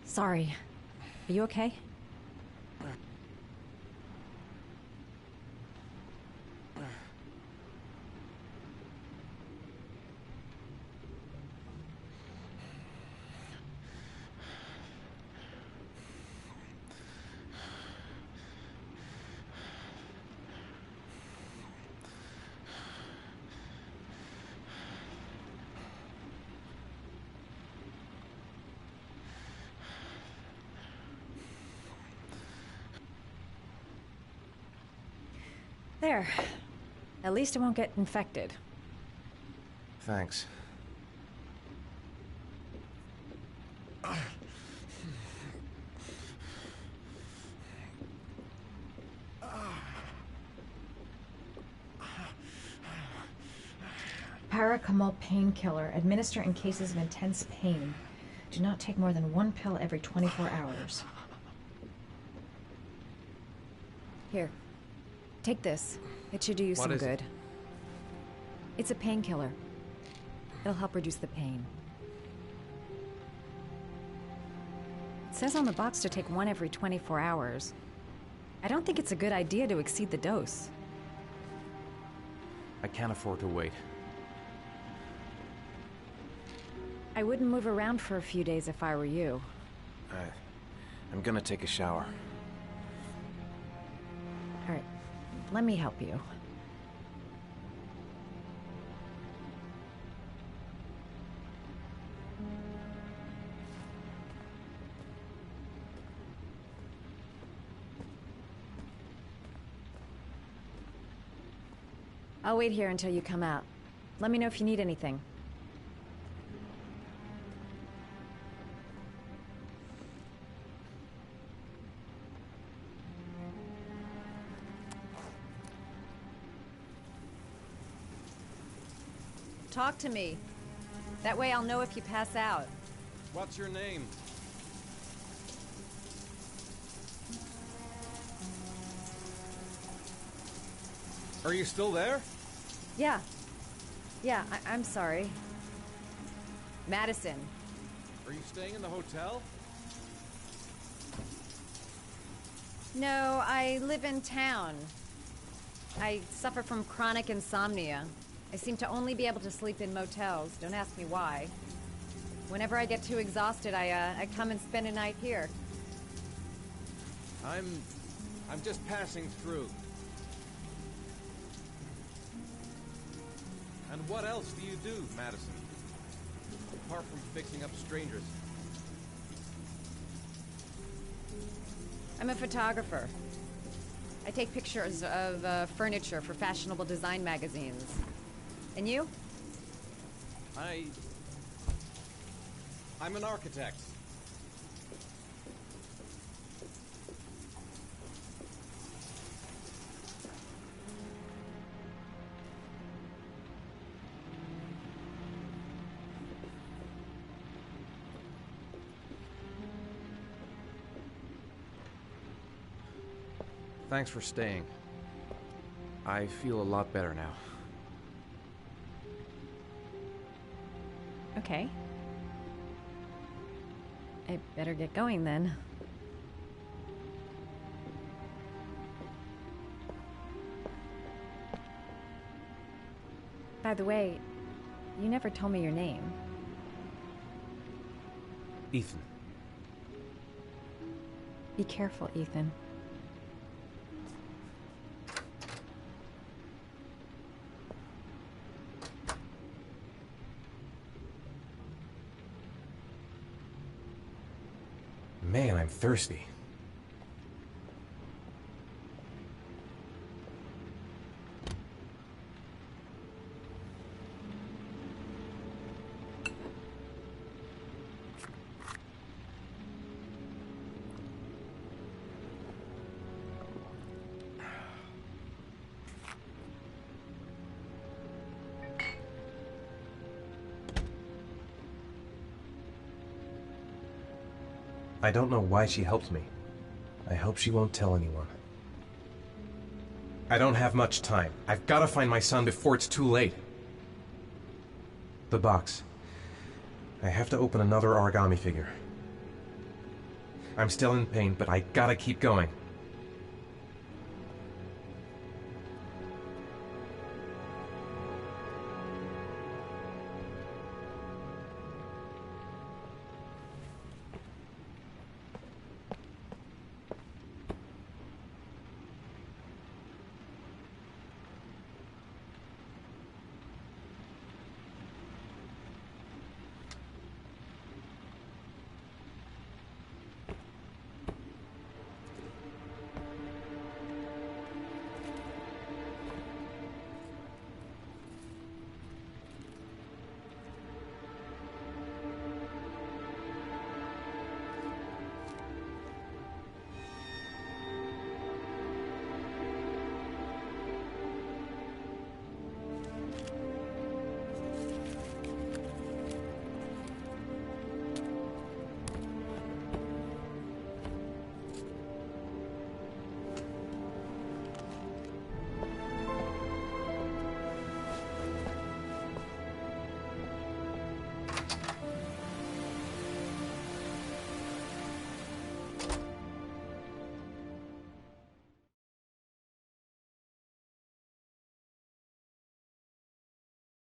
Speaker 16: Sorry. Are you okay? There. At least it won't get infected.
Speaker 9: Thanks.
Speaker 16: Paracamol painkiller. Administer in cases of intense pain. Do not take more than one pill every 24 hours. Here. Take this. It should do you some good. It's a painkiller. It'll help reduce the pain. It says on the box to take one every 24 hours. I don't think it's a good idea to exceed the dose.
Speaker 9: I can't afford to wait.
Speaker 16: I wouldn't move around for a few days if I were you.
Speaker 9: I'm gonna take a shower.
Speaker 16: All right. Let me help you. I'll wait here until you come out. Let me know if you need anything. Talk to me. That way I'll know if you pass out.
Speaker 9: What's your name? Are you still there?
Speaker 16: Yeah. Yeah, I'm sorry. Madison.
Speaker 9: Are you staying in the hotel?
Speaker 16: No, I live in town. I suffer from chronic insomnia. I seem to only be able to sleep in motels. Don't ask me why. Whenever I get too exhausted, I come and spend a night here.
Speaker 9: I'm just passing through. And what else do you do, Madison? Apart from fixing up strangers.
Speaker 16: I'm a photographer. I take pictures of furniture for fashionable design magazines. And you?
Speaker 9: I'm an architect. Thanks for staying. I feel a lot better now.
Speaker 16: Okay. I better get going then. By the way, you never told me your name.
Speaker 9: Ethan.
Speaker 16: Be careful, Ethan.
Speaker 9: Man, I'm thirsty. I don't know why she helped me. I hope she won't tell anyone. I don't have much time. I've got to find my son before it's too late. The box. I have to open another origami figure. I'm still in pain, but I gotta keep going.